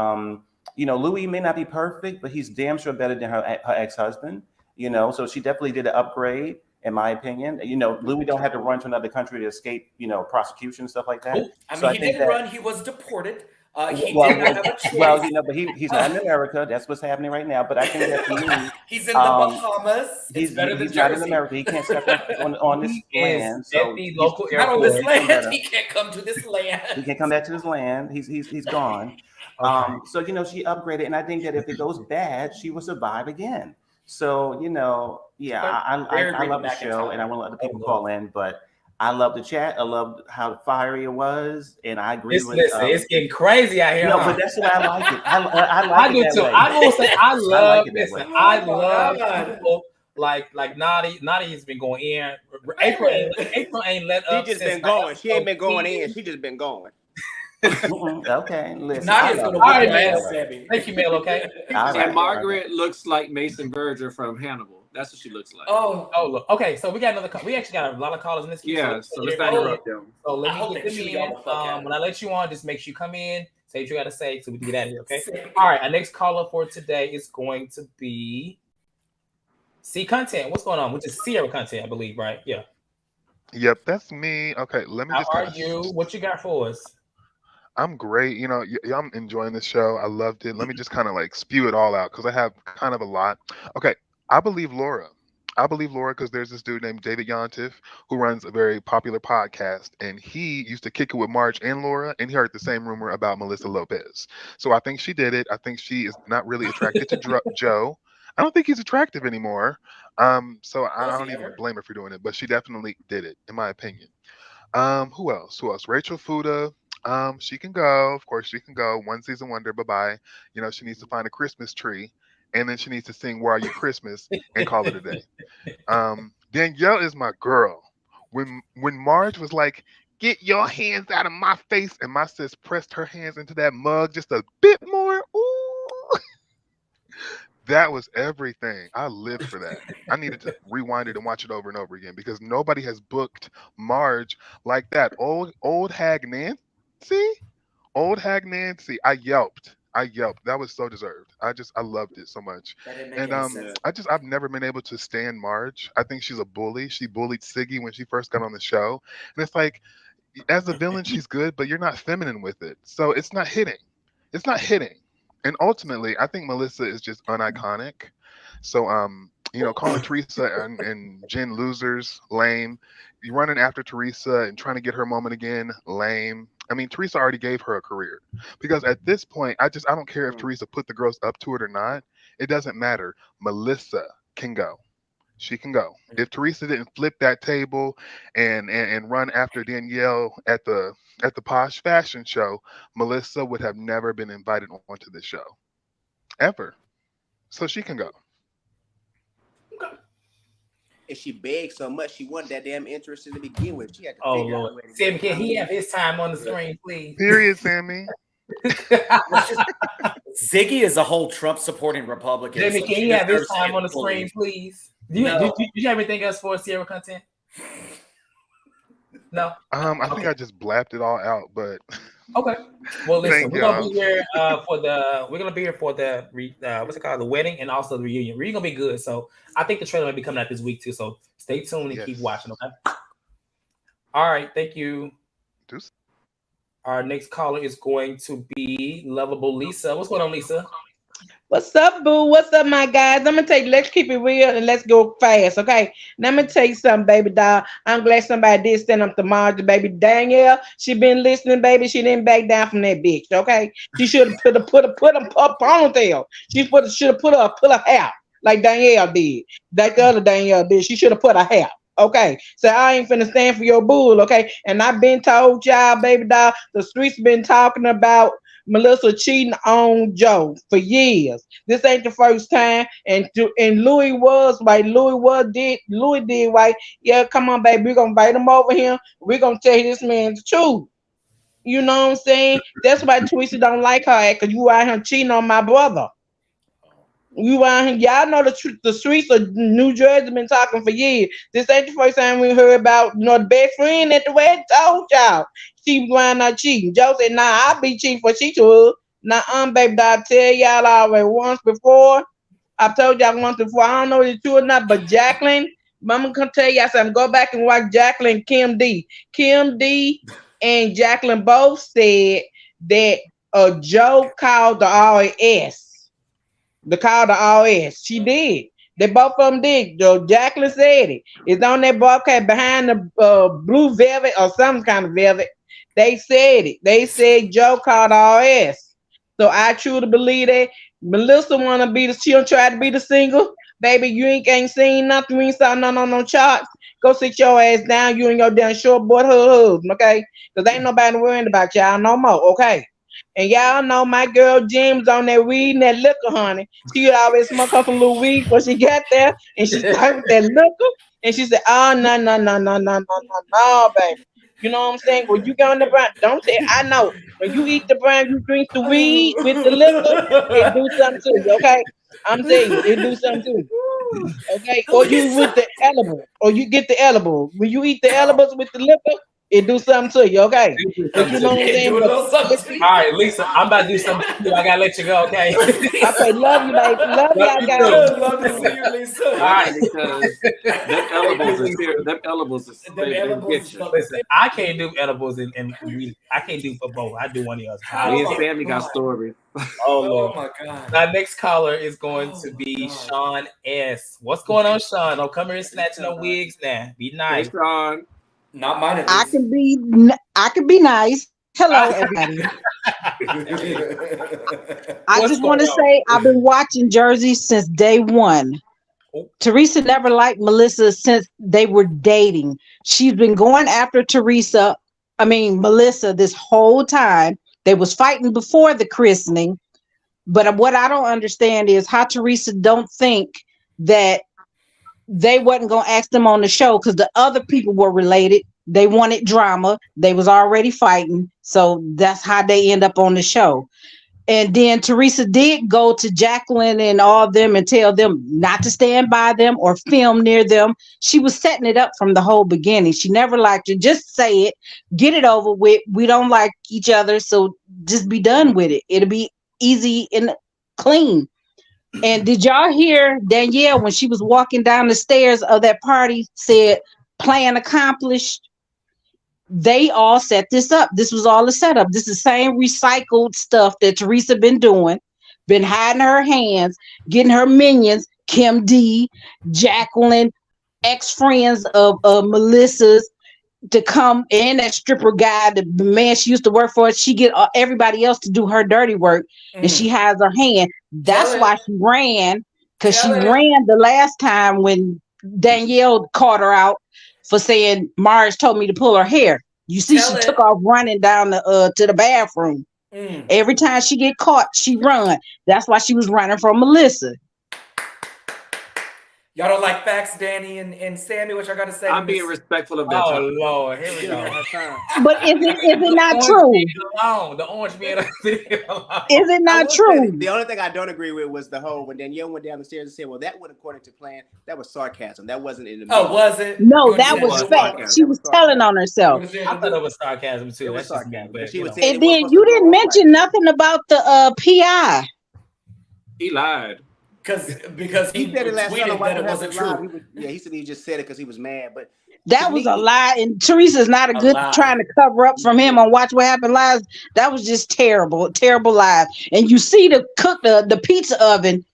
you know, Louie may not be perfect, but he's damn sure better than her ex-husband, you know, so she definitely did an upgrade, in my opinion. You know, Louie don't have to run to another country to escape, you know, prosecution and stuff like that. I mean, he didn't run. He was deported. He did not have a choice. Well, but he's not in America. That's what's happening right now. But I think that to me, he's in the Bahamas. He's not in America. He can't step on this land. So local not on this land. He can't come to this land. He can't come back to this land. He's gone. Okay. So she upgraded, and I think that if it goes bad, she will survive again. So I love the show, and I want to let other people call in, but. I love the chat. I love how fiery it was, and I agree with. It's getting crazy out here. No, but that's why I like it. I do too. Way. I will say I love. I love people like Naughty. Naughty has been going in. April ain't let up. She just been going. She ain't been going in. She just been going. Okay, listen. Naughty's gonna all right, man. Thank you, Mel. Okay. And Margaret looks like Mason Berger from Hannibal. That's what she looks like. Oh, look. Okay, so we got another. We actually got a lot of callers in this. Yeah, so let's not interrupt them. So let me get them in. When I let you on, just make sure you come in, say what you got to say, so we can get out of here. Okay. All right. Our next caller for today is going to be C Content. What's going on? Which is Sierra Content, I believe, right? Yeah. Yep, that's me. Okay, let me. How are you? What you got for us? I'm great. I'm enjoying the show. I loved it. Let me just kind of like spew it all out because I have kind of a lot. Okay. I believe Laura because there's this dude named David Yontif who runs a very popular podcast, and he used to kick it with Marge and Laura, and he heard the same rumor about Melissa Lopez. So I think she did it. I think she is not really attracted to Joe. I don't think he's attractive anymore. So I don't even blame her for doing it, but she definitely did it, in my opinion. Who else? Rachel Fuda. She can go. Of course, she can go. One season wonder. Bye-bye. She needs to find a Christmas tree. And then she needs to sing "Where Are You Christmas" and call it a day. Danielle is my girl. When Marge was like, "Get your hands out of my face," and my sis pressed her hands into that mug just a bit more. Ooh, that was everything. I lived for that. I needed to rewind it and watch it over and over again because nobody has booked Marge like that. Old hag Nancy. Old hag Nancy. I yelped. That was so deserved. I loved it so much. And I've never been able to stand Marge. I think she's a bully. She bullied Siggy when she first got on the show. And it's like, as a villain, she's good, but you're not feminine with it. So it's not hitting. And ultimately, I think Melissa is just uniconic. So calling Teresa and Jen losers, lame. You running after Teresa and trying to get her moment again, lame. I mean, Teresa already gave her a career because at this point, I don't care if Teresa put the girls up to it or not. It doesn't matter. Melissa can go. She can go. If Teresa didn't flip that table and run after Danielle at the Posh Fashion Show, Melissa would have never been invited onto the show, ever. So she can go. And she begged so much, she wanted that damn interest to begin with. She had to figure out a way to Sammy, can he have his time on the screen, please? Period, Sammy. Ziggy is a whole Trump supporting Republican. Sammy, can he have his time on the screen, please? Do you have anything else for Sierra Content? No. I think I just blapped it all out, but okay. Well, listen, we're gonna be here for the what's it called, the wedding and also the reunion. We're gonna be good. So I think the trailer may be coming out this week too. So stay tuned and keep watching. Okay. All right. Thank you. Deuce. Our next caller is going to be Lovable Lisa. What's going on, Lisa? What's up, boo? What's up, my guys? Let's keep it real and let's go fast, okay? Now, I'm going to tell you something, baby doll. I'm glad somebody did stand up to Marge, baby. Danielle, she been listening, baby. She didn't back down from that bitch, okay? She should have put a ponytail. She should have put her hair like Danielle did. Like the other Danielle did. She should have put her hair. Okay, so I ain't finna stand for your bull, okay? And I've been told y'all, baby doll, the streets been talking about Melissa cheating on Joe for years. This ain't the first time. And Louie was right. Louie did right. Yeah, come on, baby. We're gonna invite him over here. We're gonna tell this man the truth. You know what I'm saying? That's why Teresa don't like her, because you out here cheating on my brother. You out here, y'all know the streets of New Jersey been talking for years. This ain't the first time we heard about, the best friend at the wedding told y'all she was going out cheating. Joe said, nah, I'll be cheating for she should. Nah, baby, I tell y'all already once before. I told y'all once before. I don't know if it's true or not, but Jacqueline, Mama can tell y'all something. Go back and watch Jacqueline, Kim D. Kim D and Jacqueline both said that Joe called the RS. The call the RS. She did. They both of them did. Jacqueline said it. It's on that broadcast behind the blue velvet or some kind of velvet. They said it. They said Joe called the RS. So I truly believe that Melissa wanna be the. She don't try to be the single. Baby, you ain't seen nothing. We ain't saw nothing on no charts. Go sit your ass down. You and your damn short boy husband, okay? Because ain't nobody worrying about y'all no more, okay? And y'all know my girl Jim's on that weed and that liquor, honey. She would always smoke her some little weed when she got there, and she started with that liquor, and she said, "Oh no, baby." You know what I'm saying? When you go in the brown, don't say I know. When you eat the brown, you drink the weed with the liquor, it do something to you, okay? I'm saying you, it do something to you. Okay, or you with the edible, or you get the edible. When you eat the edibles with the liquor, it do something to you, okay? But you know what I'm saying? All right, Lisa, I'm about to do something to you. I gotta let you go, okay? Okay, love you, baby. Love y'all guys. Love to see you, Lisa. All right, because them edibles is here. Them edibles is they get you. Listen, I can't do edibles and weed. I can't do both. I do one of yours. Me and Sammy got stories. Oh Lord. my God. Our next caller is going to be Sean S. What's going on, Sean? Don't come here and snatch no wigs now. Be Hey, nice. Sean. Not mine. At I least. can be nice. Hello, everybody. I What's just want to going on? say I've been watching Jersey since day one. Oh. Teresa never liked Melissa since they were dating. She's been going after Melissa this whole time. They was fighting before the christening. But what I don't understand is how Teresa don't think that they wasn't going to ask them on the show because the other people were related. They wanted drama. They was already fighting. So that's how they end up on the show. And then Teresa did go to Jacqueline and all of them and tell them not to stand by them or film near them. She was setting it up from the whole beginning. She never liked it. Just say it. Get it over with. We don't like each other. So just be done with it. It'll be easy and clean. And did y'all hear Danielle when she was walking down the stairs of that party said, plan accomplished? They all set this up. This was all a setup. This is the same recycled stuff that Teresa been doing, been hiding her hands, getting her minions, Kim D, Jacqueline, ex-friends of Melissa's to come, and that stripper guy, the man she used to work for, she get everybody else to do her dirty work, and she has her hand. That's why she ran, because she ran the last time when Danielle caught her out for saying Marge told me to pull her hair. You see, she took off running down to the bathroom. Every time she get caught, she run. That's why she was running from Melissa. Y'all don't like facts, Danny and Sammy? What y'all got to say? I'm being respectful of that. Oh Lord, here we go. But is it not true? The orange man. Is it not true? The only thing I don't agree with was the whole when Danielle went down the stairs and said, "Well, that went according to plan." That was sarcasm. That wasn't in the. Oh, was it? No, that was fact. She was telling on herself. I thought it was sarcasm too. It was That's sarcasm. just She was me, And then you didn't mention nothing about the PI. He lied. Because he said it last tweeted time. that it wasn't true. He said he just said it because he was mad. But that was a lie, and Teresa's not a good trying to cover up from him on Watch What Happened Live. That was just terrible live. And you see the pizza oven.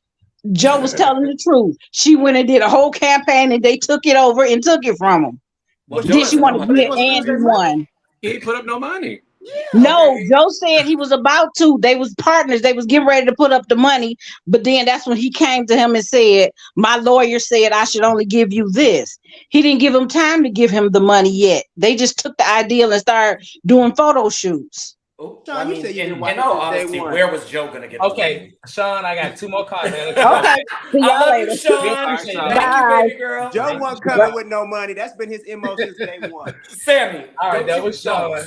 Joe was telling the truth. She went and did a whole campaign, and they took it over and took it from him. Well, then she wanted to get Andy one. He ain't put up no money. Yeah, no, Joe said he was about to. They was partners. They was getting ready to put up the money. But then that's when he came to him and said, my lawyer said I should only give you this. He didn't give him time to give him the money yet. They just took the ideal and started doing photo shoots. Oh, Sean, you said you didn't watch in all honesty, where was Joe going to get Okay, Sean, I got 2 more cards. Okay. See y'all later. Sean. Thank Bye. You, baby girl. Joe wasn't coming with no money. That's been his MO since day one. Sammy. All right, that was Sean.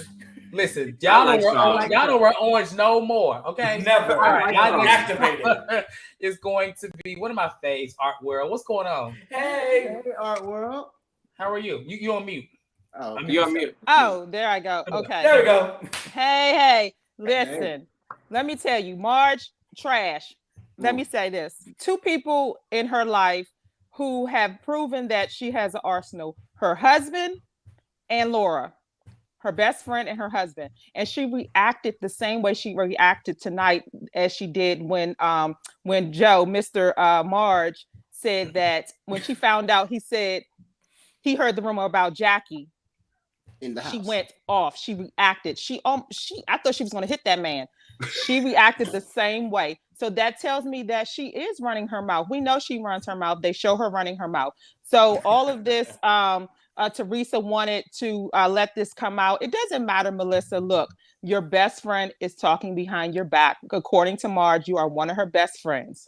Listen, y'all don't wear orange no more, okay? Never. All right, y'all activated. It's going to be one of my faves, Art World. What's going on? Hey, Art World. How are you? You on mute? Oh, okay. You on mute? Oh, there I go. Okay. There we go. Hey, listen. Let me tell you, Marge, trash. Let me say this. 2 people in her life who have proven that she has an arsenal. Her husband and Laura. her best friend and her husband. And she reacted the same way she reacted tonight as she did when Joe, Mr. Marge, said that when she found out, he said he heard the rumor about Jackie. In the She house. went off. She reacted. I thought she was going to hit that man. She reacted the same way. So that tells me that she is running her mouth. We know she runs her mouth. They show her running her mouth. So all of this, Teresa wanted to let this come out. It doesn't matter, Melissa. Look, your best friend is talking behind your back. According to Marge, you are one of her best friends.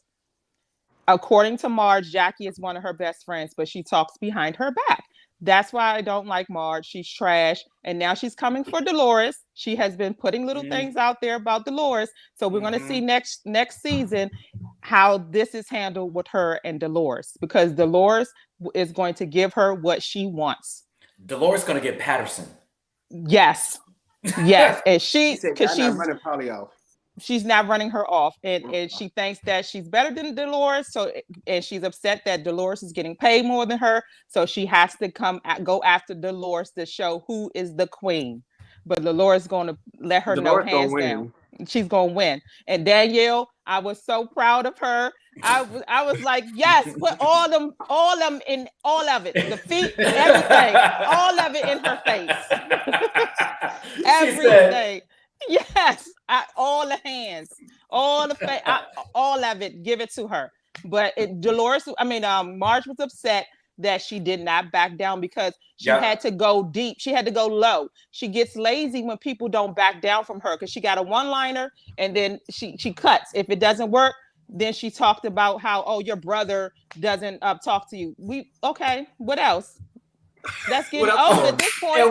According to Marge, Jackie is one of her best friends, but she talks behind her back. That's why I don't like Marge. She's trash. And now she's coming for Dolores. She has been putting little things out there about Dolores. So we're going to see next season how this is handled with her and Dolores, because Dolores is going to give her what she wants. Dolores going to get Patterson. Yes. Yes. And she's running Polly off. She's not running her off, and she thinks that she's better than Dolores. So, and she's upset that Dolores is getting paid more than her. So she has to go after Dolores to show who is the queen. But Dolores is going to let her know hands down. She's going to win. And Danielle, I was so proud of her. I was like, yes, put all them in all of it, the feet, everything, all of it in her face. Everything. Yes, all the hands, all the all of it, give it to her. But Marge was upset that she did not back down because she had to go deep. She had to go low. She gets lazy when people don't back down from her because she got a one-liner and then she cuts. If it doesn't work, then she talked about how, your brother doesn't talk to you. What else? That's getting old at this point.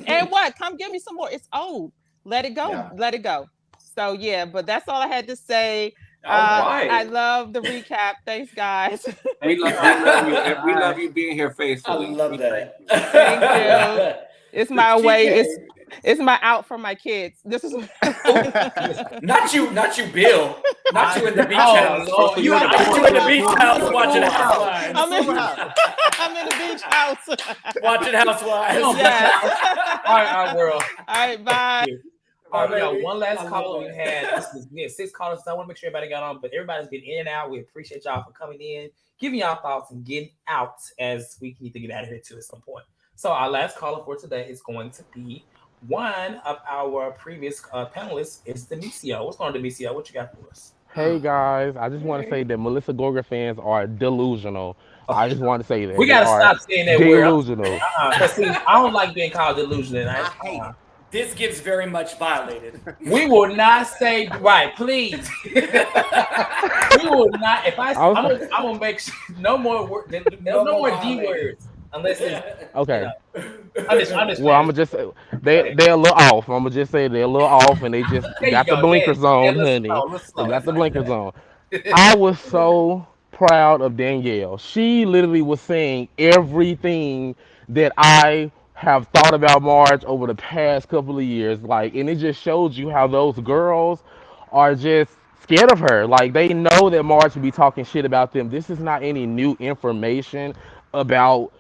And what? Come give me some more. It's old. Let it go. Yeah. Let it go. So yeah, but that's all I had to say. I love the recap. Thanks, guys. We love you. We love you being here faithfully. I love that. Thank you. It's my way. It's my out for my kids. This is not you, Bill. Not you in the beach house. You in the beach house watching Housewives. I'm in the beach house watching Housewives. Yes. All right, world. All right, bye. All right, we got one last call we had. We had 6 callers. So I want to make sure everybody got on, but everybody's been in and out. We appreciate y'all for coming in, giving y'all thoughts, and getting out as we need to get out of here too at some point. So our last caller for today is going to be one of our previous panelists. Is Demisio. What's going on, Demisio? What you got for us? Hey guys, I just want to say that Melissa Gorga fans are delusional. I just want to say that we gotta stop saying that word. Delusional. See, I don't like being called delusional. I hate it. This gives very much violated. We will not say right, please. We will not. If I'm gonna make sure no more no more D words unless it's okay. Well, I'm gonna just say they're a little off. I'm gonna just say they're a little off, and they just got the blinkers on, honey. They got the blinkers on. I was so proud of Danielle. She literally was saying everything that I have thought about Marge over the past couple of years, and it just shows you how those girls are just scared of her. Like, they know that Marge will be talking shit about them. This is not any new information about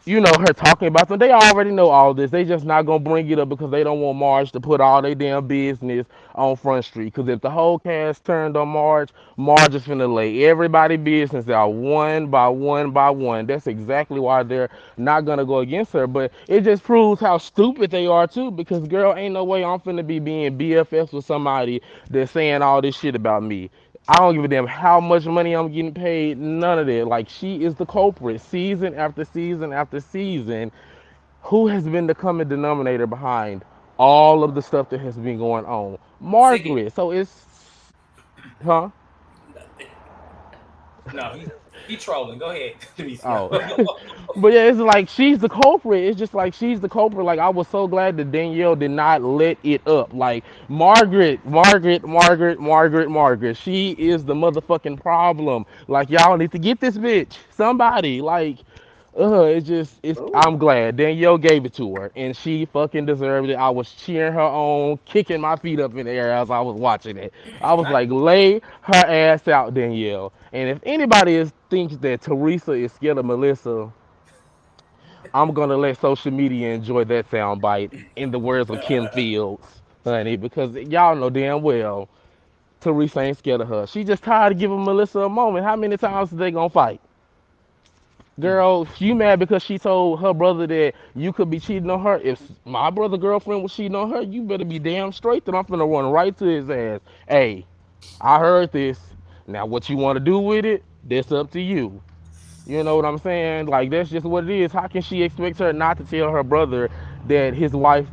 her talking about them. They already know all this. They just not gonna bring it up because they don't want Marge to put all their damn business on Front Street. Because if the whole cast turned on Marge, Marge is finna lay everybody business out one by one by one. That's exactly why they're not gonna go against her. But it just proves how stupid they are too. Because girl, ain't no way I'm finna be being BFFs with somebody that's saying all this shit about me. I don't give a damn how much money I'm getting paid, none of that. Like, she is the culprit season after season after season. Who has been the common denominator behind all of the stuff that has been going on? Margaret. So it's, huh? No, he's trolling. Go ahead. Oh. But yeah, it's like she's the culprit. It's just like she's the culprit. Like, I was so glad that Danielle did not let it up. Like, Margaret. She is the motherfucking problem. Like, y'all need to get this bitch. Somebody. Like, I'm glad Danielle gave it to her, and she fucking deserved it. I was cheering her on, kicking my feet up in the air as I was watching it. I was like, lay her ass out, Danielle. And if anybody thinks that Teresa is scared of Melissa, I'm gonna let social media enjoy that soundbite in the words of Kim Fields, honey, because y'all know damn well Teresa ain't scared of her. She just tired of giving Melissa a moment. How many times are they gonna fight? Girl, you mad because she told her brother that you could be cheating on her? If my brother girlfriend was cheating on her, you better be damn straight that I'm finna run right to his ass. Hey, I heard this. Now what you want to do with it, that's up to you. You know what I'm saying? Like, that's just what it is. How can she expect her not to tell her brother that his wife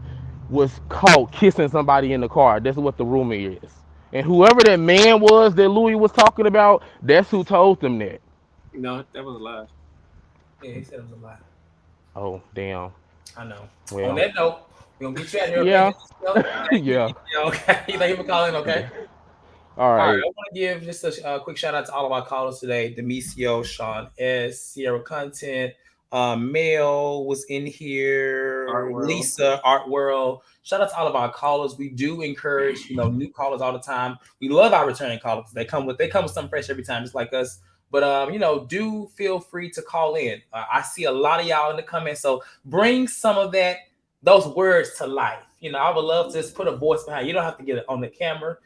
was caught kissing somebody in the car? That's what the rumor is. And whoever that man was that Louie was talking about, that's who told them that. No, that was a lie. Yeah, he said it was a lie. Oh, damn. I know. Well, on that note, we're going to get you out here. yeah. Okay? Yeah. Okay. Thank you for calling, okay? All All right. right, I want to give just a quick shout out to all of our callers today. Demisio, Sean S, Sierra Content, Mel was in here, Art World. Lisa, Art World. Shout out to all of our callers. We do encourage, new callers all the time. We love our returning callers. They come with something fresh every time, just like us. But do feel free to call in. I see a lot of y'all in the comments, so bring some of those words to life. I would love to just put a voice behind. You don't have to get it on the camera.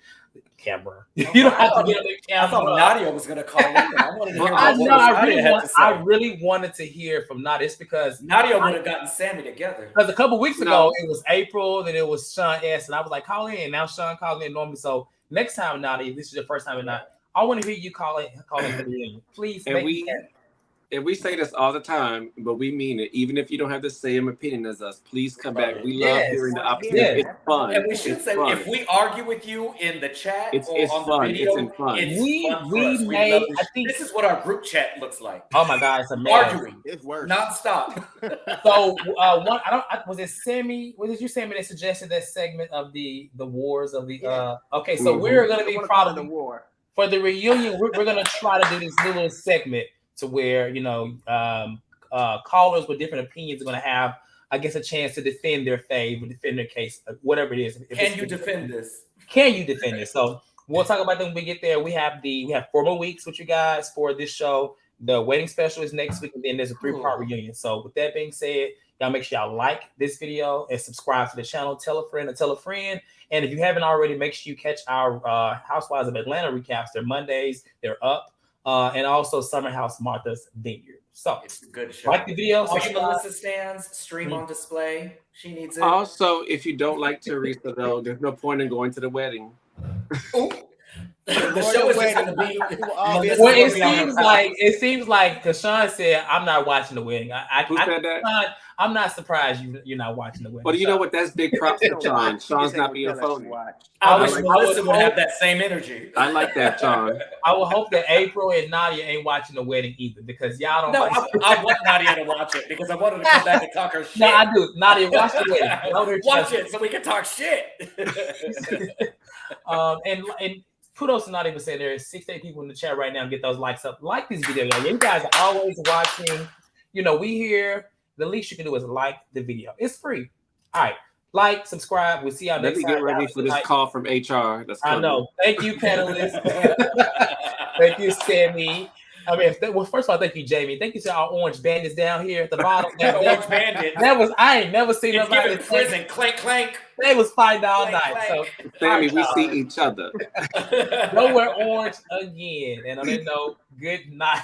You don't have to get on the camera. I thought Nadia was going to call in. I wanted to hear what Nadia had to say. I really wanted to hear from Nadia. It's because Nadia would have gotten Sammy together. Because a couple weeks ago, it was April, then it was Sean S, and I was like, call in. Now Sean calls in normally. So next time, Nadia, this is your first time or not, I want to hear you call in for the reunion. Please. And we say this all the time, but we mean it. Even if you don't have the same opinion as us, please come back. We love hearing the opposite. Yes. It's fun. And we should say, if we argue with you in the chat or on fun. the video, it's fun. I think this is what our group chat looks like. Oh my God, it's amazing. Arguing. It's worse. Nonstop. So was it Sammy? Was it you, Sammy, that suggested that segment of the wars of the okay, so we're gonna be probably the war. For the reunion, we're gonna try to do this little segment to where callers with different opinions are going to have, I guess, a chance to defend their fave or defend their case, whatever it is. Can you defend this? Can you defend it? So we'll talk about that when we get there. We have 4 more weeks with you guys for this show. The wedding special is next week, and then there's a 3-part reunion. So with that being said, y'all make sure y'all like this video and subscribe to the channel. Tell a friend and tell a friend. And if you haven't already, make sure you catch our Housewives of Atlanta recaps. They're Mondays. They're up. And also Summer House Martha's Vineyard. So it's a good show. Like the video. All you Melissa stands, stream on display. She needs it. Also, if you don't like Teresa, though, there's no point in going to the wedding. The show is just going to be. Well, it seems like because Sean said, "I'm not watching the wedding." Who said that? I'm not surprised you're not watching the wedding. But you know what? That's big props to Sean. Sean's not being phony. I wish Melissa would have that same energy. I like that, Sean. I would hope that April and Nadia ain't watching the wedding either, because y'all don't. No, I want Nadia to watch it because I want her to come back and talk her shit. No, I do. Nadia, watch the wedding. Watch it so we can talk shit. And kudos to Nadia for saying there are 68 people in the chat right now. Get those likes up. Like this video, y'all. You guys are always watching. We here. The least you can do is like the video. It's free. All right. Like, subscribe. We'll see y'all next time. Let me get ready for this call from HR. I know. Thank you, panelists. Thank you, Sammy. First of all, thank you, Jamie. Thank you to our orange bandits down here at the bottom. Orange bandits. I ain't never seen nobody in prison. Clank, clank. They was fighting all night. Clank. So, Sammy, we see each other. Don't wear orange again. And on that note, good night.